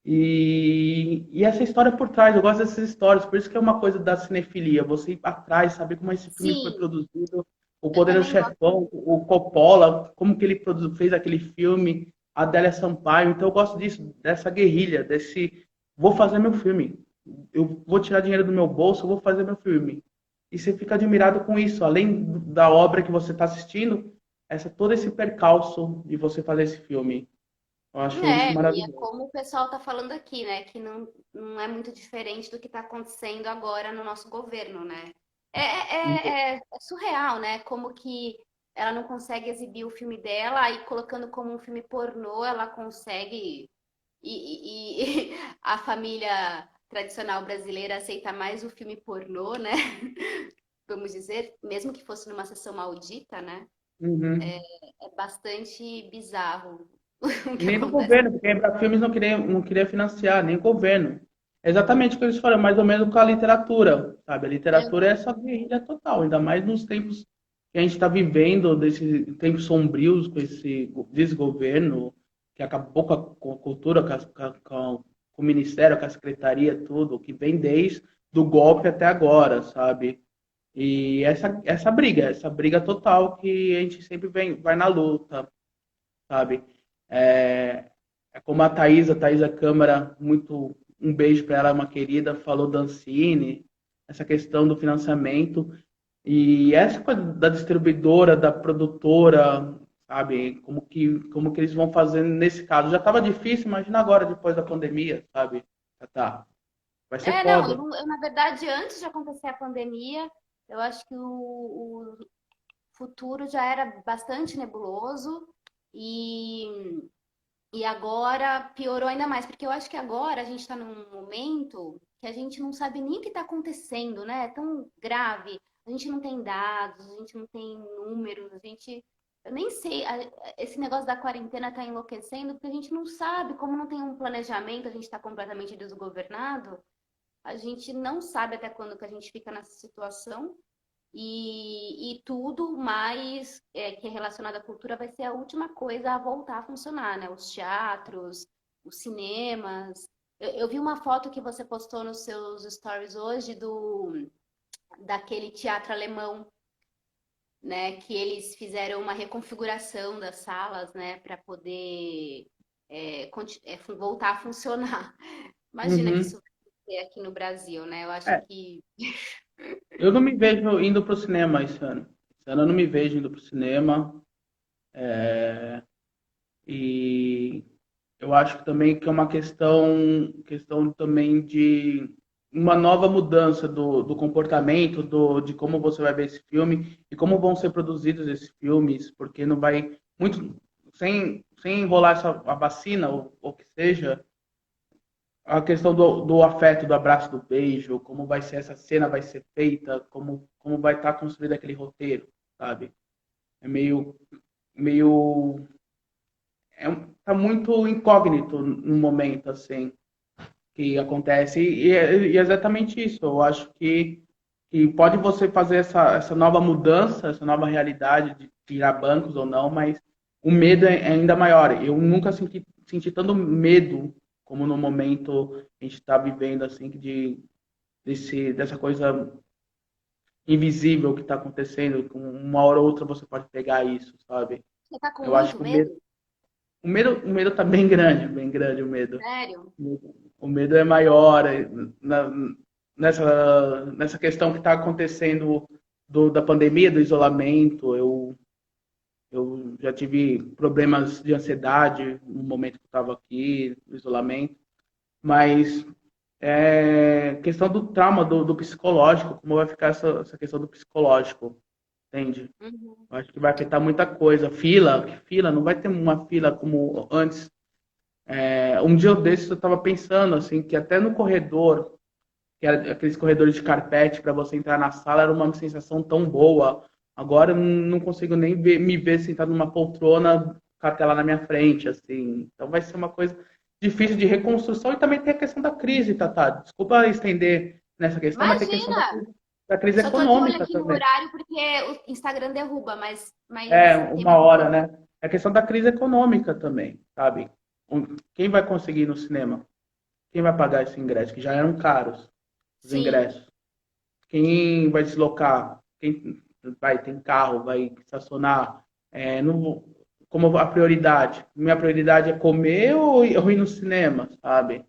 E essa história por trás, eu gosto dessas histórias, por isso que é uma coisa da cinefilia, você ir atrás, saber como esse filme foi Sim, produzido, o eu Poderoso também gosto. Chefão, o Coppola, como que ele fez aquele filme, a Adélia Sampaio, então eu gosto disso, dessa guerrilha, vou fazer meu filme, eu vou tirar dinheiro do meu bolso, eu vou fazer meu filme. E você fica admirado com isso, além da obra que você está assistindo, todo esse percalço de você fazer esse filme. Eu acho isso E é maravilhoso. como o pessoal tá falando aqui, né? Que não é muito diferente do que está acontecendo agora no nosso governo, né? É surreal, né? Como que ela não consegue exibir o filme dela, aí colocando como um filme pornô, ela consegue. E a família tradicional brasileira aceita mais o filme pornô, né? Vamos dizer, mesmo que fosse numa sessão maldita, né? Uhum. É bastante bizarro o E que nem do acontece. governo, porque a Embrafilmes não queria financiar, nem o governo. Exatamente o que eles falam, mais ou menos com a literatura, sabe? A literatura é essa guerrilha total, ainda mais nos tempos que a gente está vivendo, desses tempos sombrios com esse desgoverno, que acabou com a cultura, com o ministério, com a secretaria, tudo, que vem desde do golpe até agora, sabe? E essa briga total que a gente sempre vai na luta, sabe? É, é como a Thaisa Câmara, um beijo para ela, uma querida, falou da Ancine, essa questão do financiamento e essa coisa da distribuidora, da produtora, sabe? Como que eles vão fazer nesse caso? Já estava difícil, imagina agora depois da pandemia, sabe? Tá, vai ser Não, foda. na verdade, antes de acontecer a pandemia, eu acho que o futuro já era bastante nebuloso e, e agora piorou ainda mais, porque eu acho que agora a gente está num momento que a gente não sabe nem o que está acontecendo, né? É tão grave. A gente não tem dados, a gente não tem números, eu nem sei, esse negócio da quarentena está enlouquecendo, porque a gente não sabe, como não tem um planejamento, a gente está completamente desgovernado. A gente não sabe até quando que a gente fica nessa situação e tudo mais que é relacionado à cultura vai ser a última coisa a voltar a funcionar, né? Os teatros, os cinemas. Eu vi uma foto que você postou nos seus stories hoje daquele teatro alemão, né? Que eles fizeram uma reconfiguração das salas, né? Para poder voltar a funcionar. Imagina que Uhum. isso vai ser aqui no Brasil, né? Eu acho É, que eu não me vejo indo pro cinema esse ano. Esse ano eu não me vejo indo pro cinema. E eu acho que também que é uma questão também de uma nova mudança do comportamento, de como você vai ver esse filme e como vão ser produzidos esses filmes, porque não vai muito sem enrolar a vacina ou que seja, a questão do afeto, do abraço, do beijo, como vai ser essa cena vai ser feita, como vai estar construído aquele roteiro, sabe? É meio tá muito incógnito no momento, assim, que acontece. E é exatamente isso. Eu acho que pode você fazer essa nova mudança, essa nova realidade de tirar bancos ou não, mas o medo é ainda maior. Eu nunca senti tanto medo como no momento que a gente está vivendo, assim, dessa coisa invisível que está acontecendo. Com uma hora ou outra você pode pegar isso, sabe? você tá com Eu acho muito que medo. o medo tá bem grande o medo. Sério? O medo é maior na, nessa questão que está acontecendo da pandemia, do isolamento. Eu já tive problemas de ansiedade no momento que eu estava aqui, no isolamento, mas é questão do trauma, do psicológico, como vai ficar essa questão do psicológico, entende? Uhum. Eu acho que vai afetar muita coisa. Fila, não vai ter uma fila como antes. Um dia desses eu estava pensando assim que até no corredor, que era aqueles corredores de carpete para você entrar na sala, era uma sensação tão boa. Agora eu não consigo nem me ver sentado numa poltrona com a tela na minha frente, assim. Então vai ser uma coisa difícil de reconstrução e também tem a questão da crise, Tatá. Desculpa estender nessa questão, mas tem a questão Imagina! da crise Só tô de olho econômica aqui no também. horário porque o Instagram derruba, É, mas tem uma mais um hora, pouco. né? É a questão da crise econômica também, sabe? Quem vai conseguir ir no cinema? Quem vai pagar esse ingresso? Que já eram caros os Sim, ingressos. Quem vai deslocar? Quem vai tem carro, vai estacionar? Como a prioridade? Minha prioridade é comer ou ir no cinema, sabe?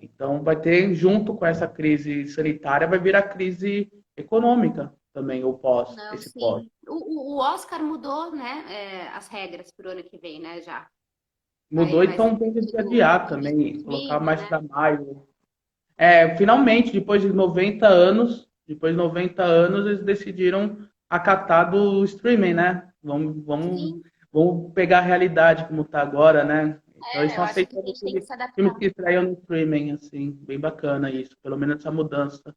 Então vai ter, junto com essa crise sanitária, vai vir a crise econômica também, o pós, não, esse pós. sim. O Oscar mudou, né, as regras pro ano que vem, né, já. Mudou, Vai ser então tem que tudo adiar via também, colocar streaming, mais né? para maio. Finalmente, depois de 90 anos, eles decidiram acatar do streaming, né? Sim, Vamos pegar a realidade como está agora, né? Então eles eu estão acho que a aceitando gente tem que se filmes adaptar. que estreiam no streaming, assim, bem bacana isso, pelo menos essa mudança.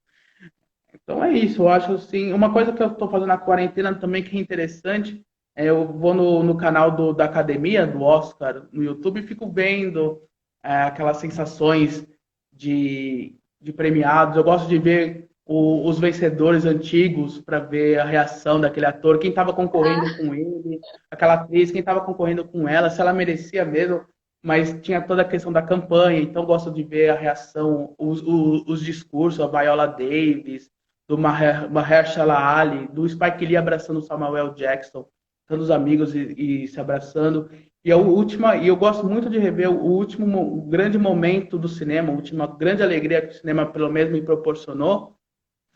Então é isso, eu acho assim, uma coisa que eu estou fazendo na quarentena também que é interessante, eu vou no canal da academia, do Oscar, no YouTube, e fico vendo aquelas sensações de premiados. Eu gosto de ver os vencedores antigos para ver a reação daquele ator, quem estava concorrendo Ah, com ele, aquela atriz, quem estava concorrendo com ela, se ela merecia mesmo, mas tinha toda a questão da campanha, então eu gosto de ver a reação, os discursos, a Viola Davis, do Mahershala Ali, do Spike Lee abraçando o Samuel Jackson, todos os amigos e se abraçando. E eu gosto muito de rever o último grande momento do cinema, a última grande alegria que o cinema pelo menos me proporcionou,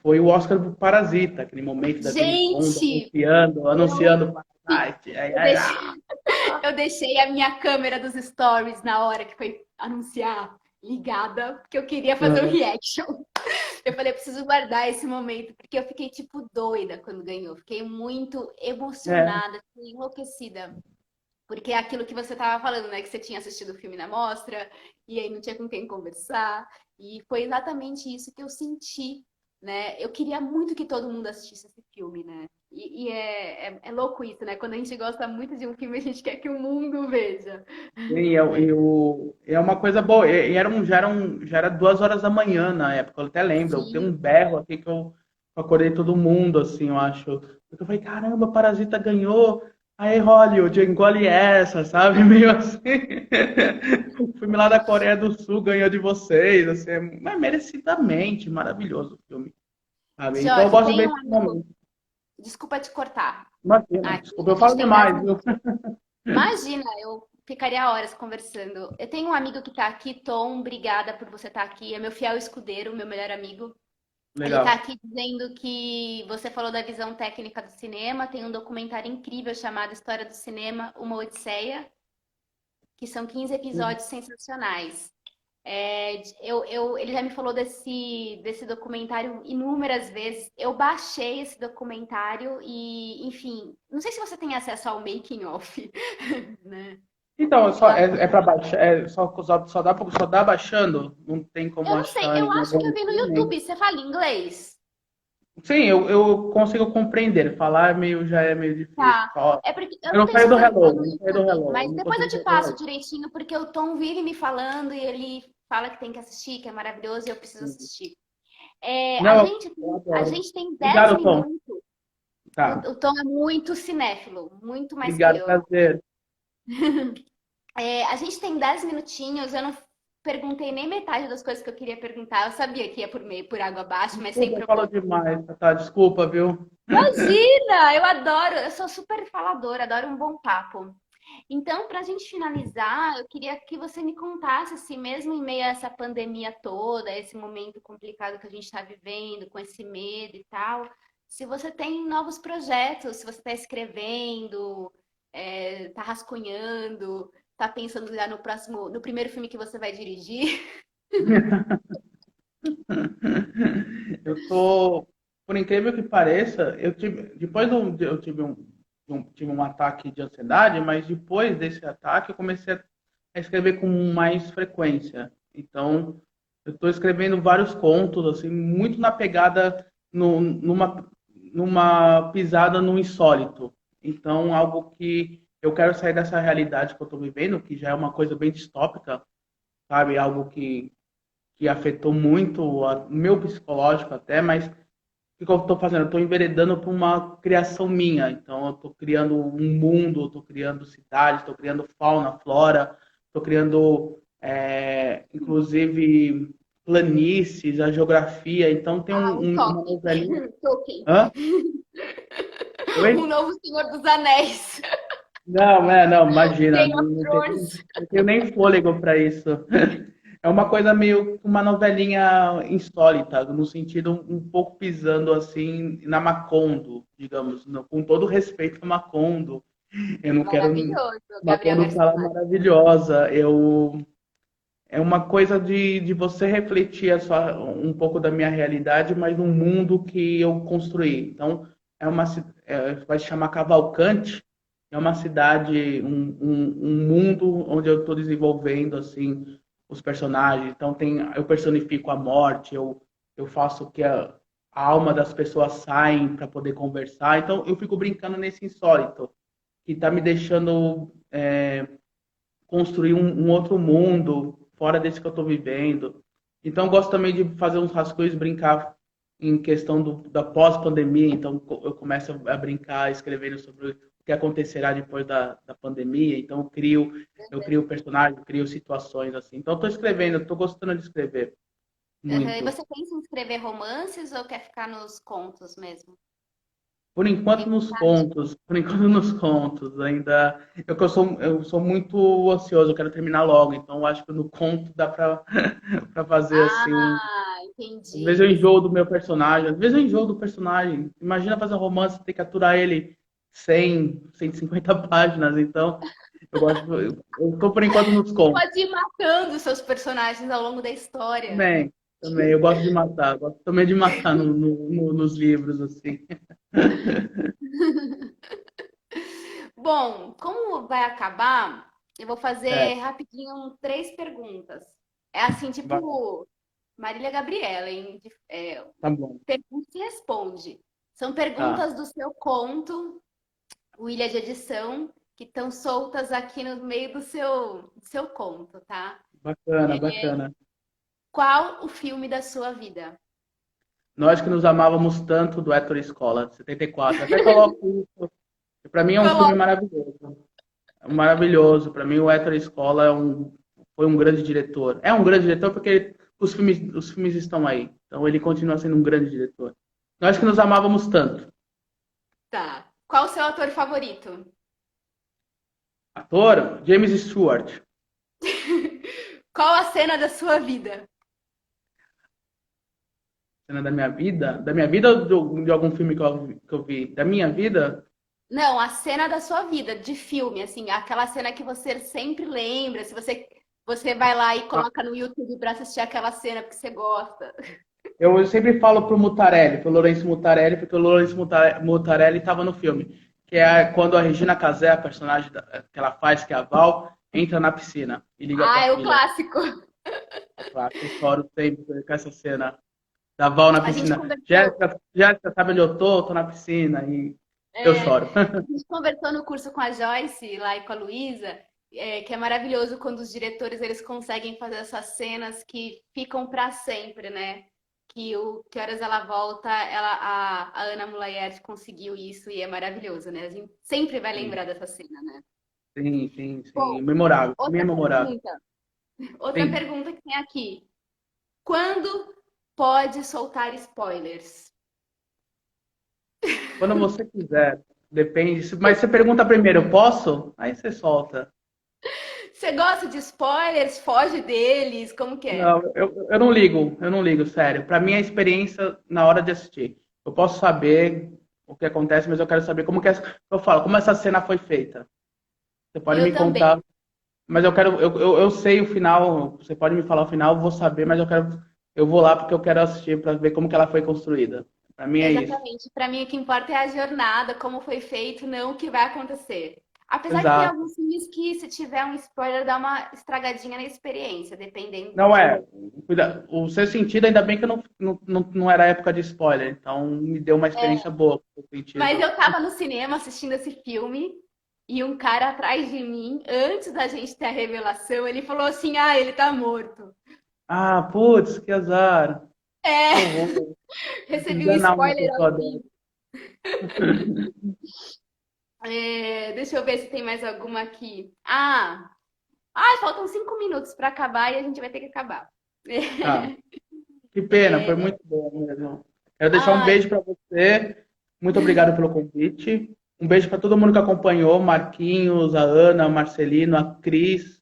foi o Oscar do Parasita, aquele momento da James Bond gente, eu, anunciando Parasite. Ai, eu ai, deixei, ai. eu deixei a minha câmera dos stories na hora que foi anunciar ligada, porque eu queria fazer um reaction. Eu falei, eu preciso guardar esse momento, porque eu fiquei, tipo, doida quando ganhou. Fiquei muito É, emocionada, fiquei enlouquecida. Porque é aquilo que você estava falando, né? Que você tinha assistido o filme na mostra, e aí não tinha com quem conversar. E foi exatamente isso que eu senti, né? Eu queria muito que todo mundo assistisse esse filme, né? É louco isso, né? Quando a gente gosta muito de um filme, a gente quer que o mundo veja. é uma coisa boa. Já era 2 horas da manhã na época, eu até lembro. Eu tenho um Sim, berro aqui que eu acordei todo mundo, assim, eu acho. Porque eu falei, caramba, Parasita ganhou. Aí, Hollywood, engole essa, sabe? Meio assim. O filme lá da Coreia do Sul ganhou de vocês, assim, mas merecidamente, maravilhoso o filme, sabe? Então eu Jorge, gosto tem um desse amigo. momento. Desculpa te cortar. Imagina, Aqui desculpa, a eu gente falo tem 10 demais, viu? minutos. Imagina, eu ficaria horas conversando. Eu tenho um amigo que tá aqui, Tom, obrigada por você estar aqui. É meu fiel escudeiro, meu melhor amigo. Ele está Legal. aqui dizendo que você falou da visão técnica do cinema. Tem um documentário incrível chamado História do Cinema, Uma Odisseia, que são 15 episódios sensacionais. Ele já me falou desse documentário inúmeras vezes. Eu baixei esse documentário e, enfim, não sei se você tem acesso ao making of, né? Então, Eu, é para baixar, só dá baixando? Não tem como eu não sei, achar eu em acho que algum eu vi no streaming? YouTube. Você fala inglês? Sim, eu consigo compreender. Falar já é meio difícil. Tá. É porque eu Eu não não tenho saio do supervisão Hello, no não saio do YouTube, Hello, eu mas não depois eu consigo te sair do passo Hello. direitinho, porque o Tom vive me falando e ele fala que tem que assistir, que é maravilhoso e eu preciso assistir. Não, eu A adoro. gente tem 10 Obrigado, Tom. minutos. Tá. O Tom é muito cinéfilo, muito mais que Obrigado, eu. prazer. A gente tem 10 minutinhos, eu não perguntei nem metade das coisas que eu queria perguntar. Eu sabia que ia por água abaixo, mas sem Desculpa, eu falo problema. demais, tá? Desculpa, viu? Imagina! Eu adoro, eu sou super faladora, adoro um bom papo. Então, para a gente finalizar, eu queria que você me contasse, assim, mesmo em meio a essa pandemia toda, esse momento complicado que a gente está vivendo, com esse medo e tal, se você tem novos projetos, se você está escrevendo, está rascunhando, está pensando já no primeiro filme que você vai dirigir. Eu tô, por incrível que pareça, eu tive um ataque de ansiedade, mas depois desse ataque eu comecei a escrever com mais frequência. Então, eu estou escrevendo vários contos, assim, muito na pegada, numa pisada no insólito. Então, algo que eu quero sair dessa realidade que eu estou vivendo, que já é uma coisa bem distópica, sabe? Algo que afetou muito o meu psicológico até, mas o que eu estou fazendo? Eu estou enveredando para uma criação minha. Então, eu estou criando um mundo, estou criando cidades, estou criando fauna, flora, estou criando, inclusive, planícies, a geografia. Então, tem Ah, um uma Tolkien. novelinha. Tolkien. Hã? Um Oi? novo Senhor dos Anéis. Não, imagina, Game of Thrones. não tenho nem fôlego para isso. É uma coisa meio uma novelinha insólita, no sentido um pouco pisando assim na Macondo, digamos, com todo respeito a Macondo. Eu não quero. Maravilhoso, Gabriel Macondo Garcia tá lá Marques. maravilhosa. É uma coisa de você refletir um pouco da minha realidade, mas num mundo que eu construí. Então, vai se chamar Cavalcante, é uma cidade, um mundo onde eu estou desenvolvendo assim os personagens. Então, eu personifico a morte, eu faço que a alma das pessoas saem para poder conversar. Então, eu fico brincando nesse insólito, que está me deixando construir um outro mundo fora desse que eu estou vivendo. Então, eu gosto também de fazer uns rascunhos, brincar em questão da pós-pandemia. Então, eu começo a brincar, escrevendo sobre o que acontecerá depois da pandemia. Então, eu crio personagens, crio situações assim. Então, estou escrevendo, estou gostando de escrever Uhum. E muito. você pensa em escrever romances ou quer ficar nos contos mesmo? Por Tem enquanto nos vontade? contos, por enquanto nos contos, ainda eu sou muito ansioso, eu quero terminar logo, então eu acho que no conto dá para para fazer assim. Ah, Às vezes eu entendi. enjoo do meu personagem, às vezes eu enjoo do personagem. Imagina fazer um romance, ter que aturar ele 150 páginas, então eu tô por enquanto nos Você contos. pode ir matando seus personagens ao longo da história. Também, também, eu gosto de matar, gosto também de matar nos livros assim. Bom, como vai acabar, eu vou É, fazer rapidinho 3 perguntas. É assim, tipo Marília Gabriela, hein? tá bom, Pergunta e responde. São tá. perguntas do seu conto, o Ilha de Edição, que estão soltas aqui no meio do seu conto, tá? Bacana, bacana. Qual o filme da sua vida? Nós que nos amávamos tanto do Héctor Escola, 74. Até coloco isso, Para mim é um filme Coloca. maravilhoso. Maravilhoso. Para mim o Héctor Scola foi um grande diretor. É um grande diretor porque os filmes estão aí. Então ele continua sendo um grande diretor. Nós que nos amávamos tanto. Tá. Qual o seu ator favorito? Ator, James Stewart. Qual a cena da sua vida? Cena da minha vida? Da minha vida ou de algum filme que eu vi? Da minha vida? Não, a cena da sua vida, de filme, assim, aquela cena que você sempre lembra, se você vai lá e coloca no YouTube pra assistir aquela cena porque você gosta. Eu sempre falo pro Lourenço Mutarelli, porque o Lourenço Mutarelli estava no filme. Que é quando a Regina Casé, a personagem que ela faz, que é a Val, entra na piscina e liga Ah, pra é o filha. clássico. Claro, eu choro sempre com essa cena da Val na A gente piscina. conversou, Jéssica, sabe onde eu tô? Tô na piscina e eu é, choro. a gente conversou no curso com a Joyce lá e com a Luísa, que é maravilhoso quando os diretores eles conseguem fazer essas cenas que ficam para sempre, né? Que horas ela volta, a Ana Mulaert conseguiu isso e é maravilhoso, né? A gente sempre vai Sim, lembrar dessa cena, né? sim, sim, sim. Bom, Memorável. Pra mim é outra memorável. pergunta. Outra Sim. pergunta que tem aqui. Quando pode soltar spoilers? Quando você quiser. Depende. Mas você pergunta primeiro, eu posso? Aí você solta. Você gosta de spoilers? Foge deles? Como que é? Não, eu não ligo, sério. Pra mim é a experiência na hora de assistir. Eu posso saber o que acontece, mas eu quero saber como que eu falo, como essa cena foi feita. Você pode Eu me também. contar, mas eu sei o final. Você pode me falar o final, eu vou saber, mas eu vou lá porque eu quero assistir pra ver como que ela foi construída. Pra mim é isso. Exatamente. Para mim, o que importa é a jornada, como foi feito, não o que vai acontecer. Apesar que tem Exato. alguns filmes que, se tiver um spoiler, dá uma estragadinha na experiência, dependendo Não de. é. O seu sentido, ainda bem que eu não era época de spoiler, então me deu uma experiência boa com o Mas sentido. eu tava no cinema assistindo esse filme e um cara atrás de mim, antes da gente ter a revelação, ele falou assim: Ah, ele tá morto. Ah, putz, que azar. É, Que horror. recebi um Enganar uma spoiler pessoa ao dessa. vivo. Deixa eu ver se tem mais alguma aqui. Faltam 5 minutos para acabar e a gente vai ter que acabar. Ah, que pena, foi muito bom mesmo. Quero deixar um Ai, beijo para você. Muito obrigado pelo convite. Um beijo para todo mundo que acompanhou, Marquinhos, a Ana, o Marcelino, a Cris,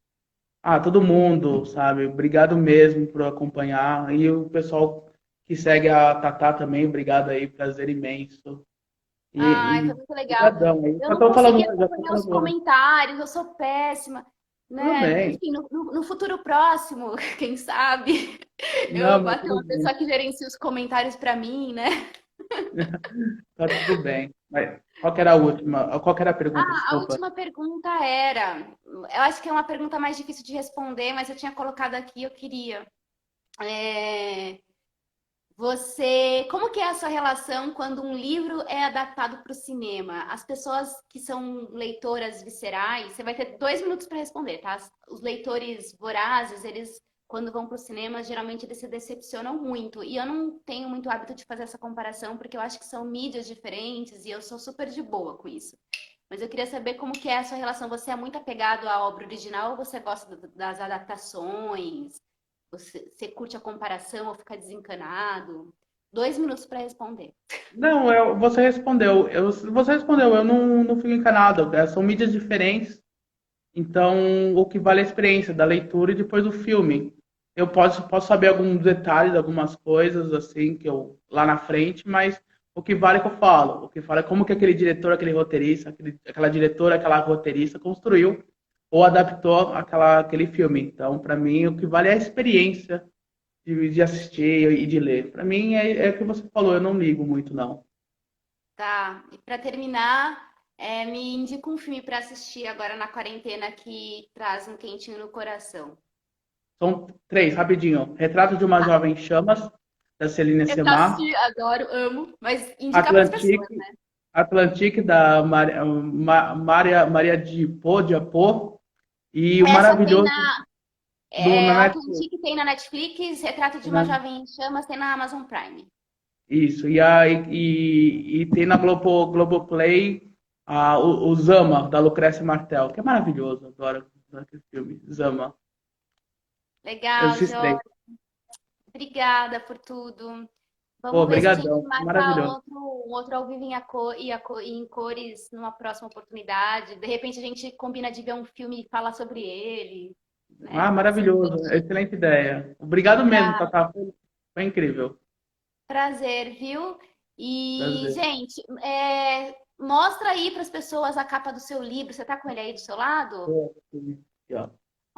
todo mundo, sabe? Obrigado mesmo por acompanhar. E o pessoal que segue a Tatá também, obrigado aí, prazer imenso. foi E muito legal. brigadão aí. Eu Já não estou falando, consegui já tô acompanhar os falando. comentários, eu sou péssima, Tudo né? bem. Enfim, no futuro próximo, quem sabe, Não, eu mas vou ter tudo uma bem. pessoa que gerencia os comentários para mim, né? Tá tudo bem. Mas qual que era a última? Qual que era a pergunta? A Desculpa. última pergunta era, eu acho que é uma pergunta mais difícil de responder, mas eu tinha colocado aqui, eu queria. É, como que é a sua relação quando um livro é adaptado para o cinema? As pessoas que são leitoras viscerais, você vai ter 2 minutos para responder, tá? Os leitores vorazes, eles, quando vão para o cinema, geralmente eles se decepcionam muito. E eu não tenho muito hábito de fazer essa comparação, porque eu acho que são mídias diferentes e eu sou super de boa com isso. Mas eu queria saber como que é a sua relação. Você é muito apegado à obra original ou você gosta das adaptações? Você curte a comparação ou fica desencanado? 2 minutos para responder. Não, você respondeu, eu não fico encanado. São mídias diferentes, então o que vale é a experiência da leitura e depois do filme. Eu posso saber alguns detalhes, algumas coisas assim que eu lá na frente, mas o que vale é que eu falo. O que fala é como que aquele diretor, aquele roteirista, aquela diretora, aquela roteirista construiu ou adaptou aquele filme. Então, para mim, o que vale é a experiência de assistir e de ler. Para mim é o que você falou, eu não ligo muito, não. Tá. E para terminar, me indica um filme para assistir agora na quarentena que traz um quentinho no coração. São três, rapidinho. Retrato de uma Jovem em Chamas, da Celina Eu já Semar. assisti, adoro, amo, mas indicar para as pessoas, Atlantique, né? Atlantique da Maria de Pô, de Apô. E o Essa tem maravilhoso na Netflix. Atlantique tem na Netflix, Retrato de uma Né? Jovem em Chamas tem na Amazon Prime. Isso. E tem na Globoplay o Zama, da Lucrécia Martel, que é maravilhoso, adoro aquele filme, Zama. Legal, Esses três. Jorge. Obrigada por tudo. Pô, Vamos ver se a gente brigadão, marca maravilhoso. outro ao vivo em cores numa próxima oportunidade. De repente a gente combina de ver um filme e falar sobre ele, né? Ah, Pode ser. maravilhoso, excelente ideia. Obrigado mesmo, Pra Tatá, foi incrível. prazer, viu? E, Prazer. gente, mostra aí para as pessoas a capa do seu livro. Você tá com ele aí do seu lado? Pô, aqui, ó.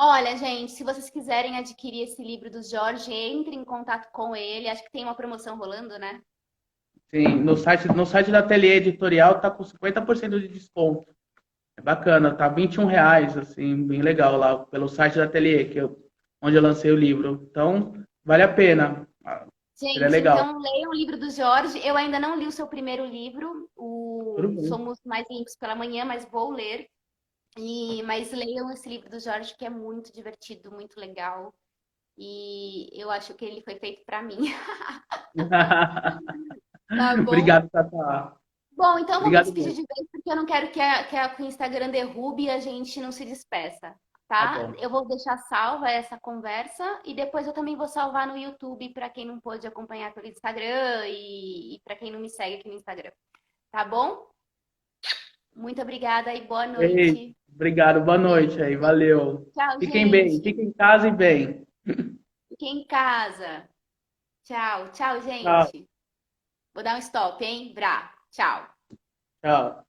Olha, gente, se vocês quiserem adquirir esse livro do Jorge, entre em contato com ele. Acho que tem uma promoção rolando, né? Sim, no site da Ateliê Editorial tá com 50% de desconto. É bacana, tá R$ 21, assim, bem legal lá, pelo site da Ateliê, onde eu lancei o livro. Então, vale a pena. Ele é Gente, legal. então leiam o livro do Jorge. Eu ainda não li o seu primeiro livro, Tudo o bem. Somos Mais Limpos pela Manhã, mas vou ler. Mas leiam esse livro do Jorge, que é muito divertido, muito legal. E eu acho que ele foi feito para mim. Tá bom? Obrigado, Tatá. Bom, então eu vou me Obrigado despedir mesmo. de vez, porque eu não quero que o Instagram derrube e a gente não se despeça, Tá tá? bom. Eu vou deixar salva essa conversa e depois eu também vou salvar no YouTube para quem não pôde acompanhar pelo Instagram e para quem não me segue aqui no Instagram, tá bom? Muito obrigada e boa Ei, noite. obrigado, boa noite aí, valeu. Tchau, Fiquem bem, gente. fiquem em casa e bem. Fiquem em casa. Tchau, tchau, Tchau, gente. Vou dar um stop, hein? Brá. Tchau. tchau.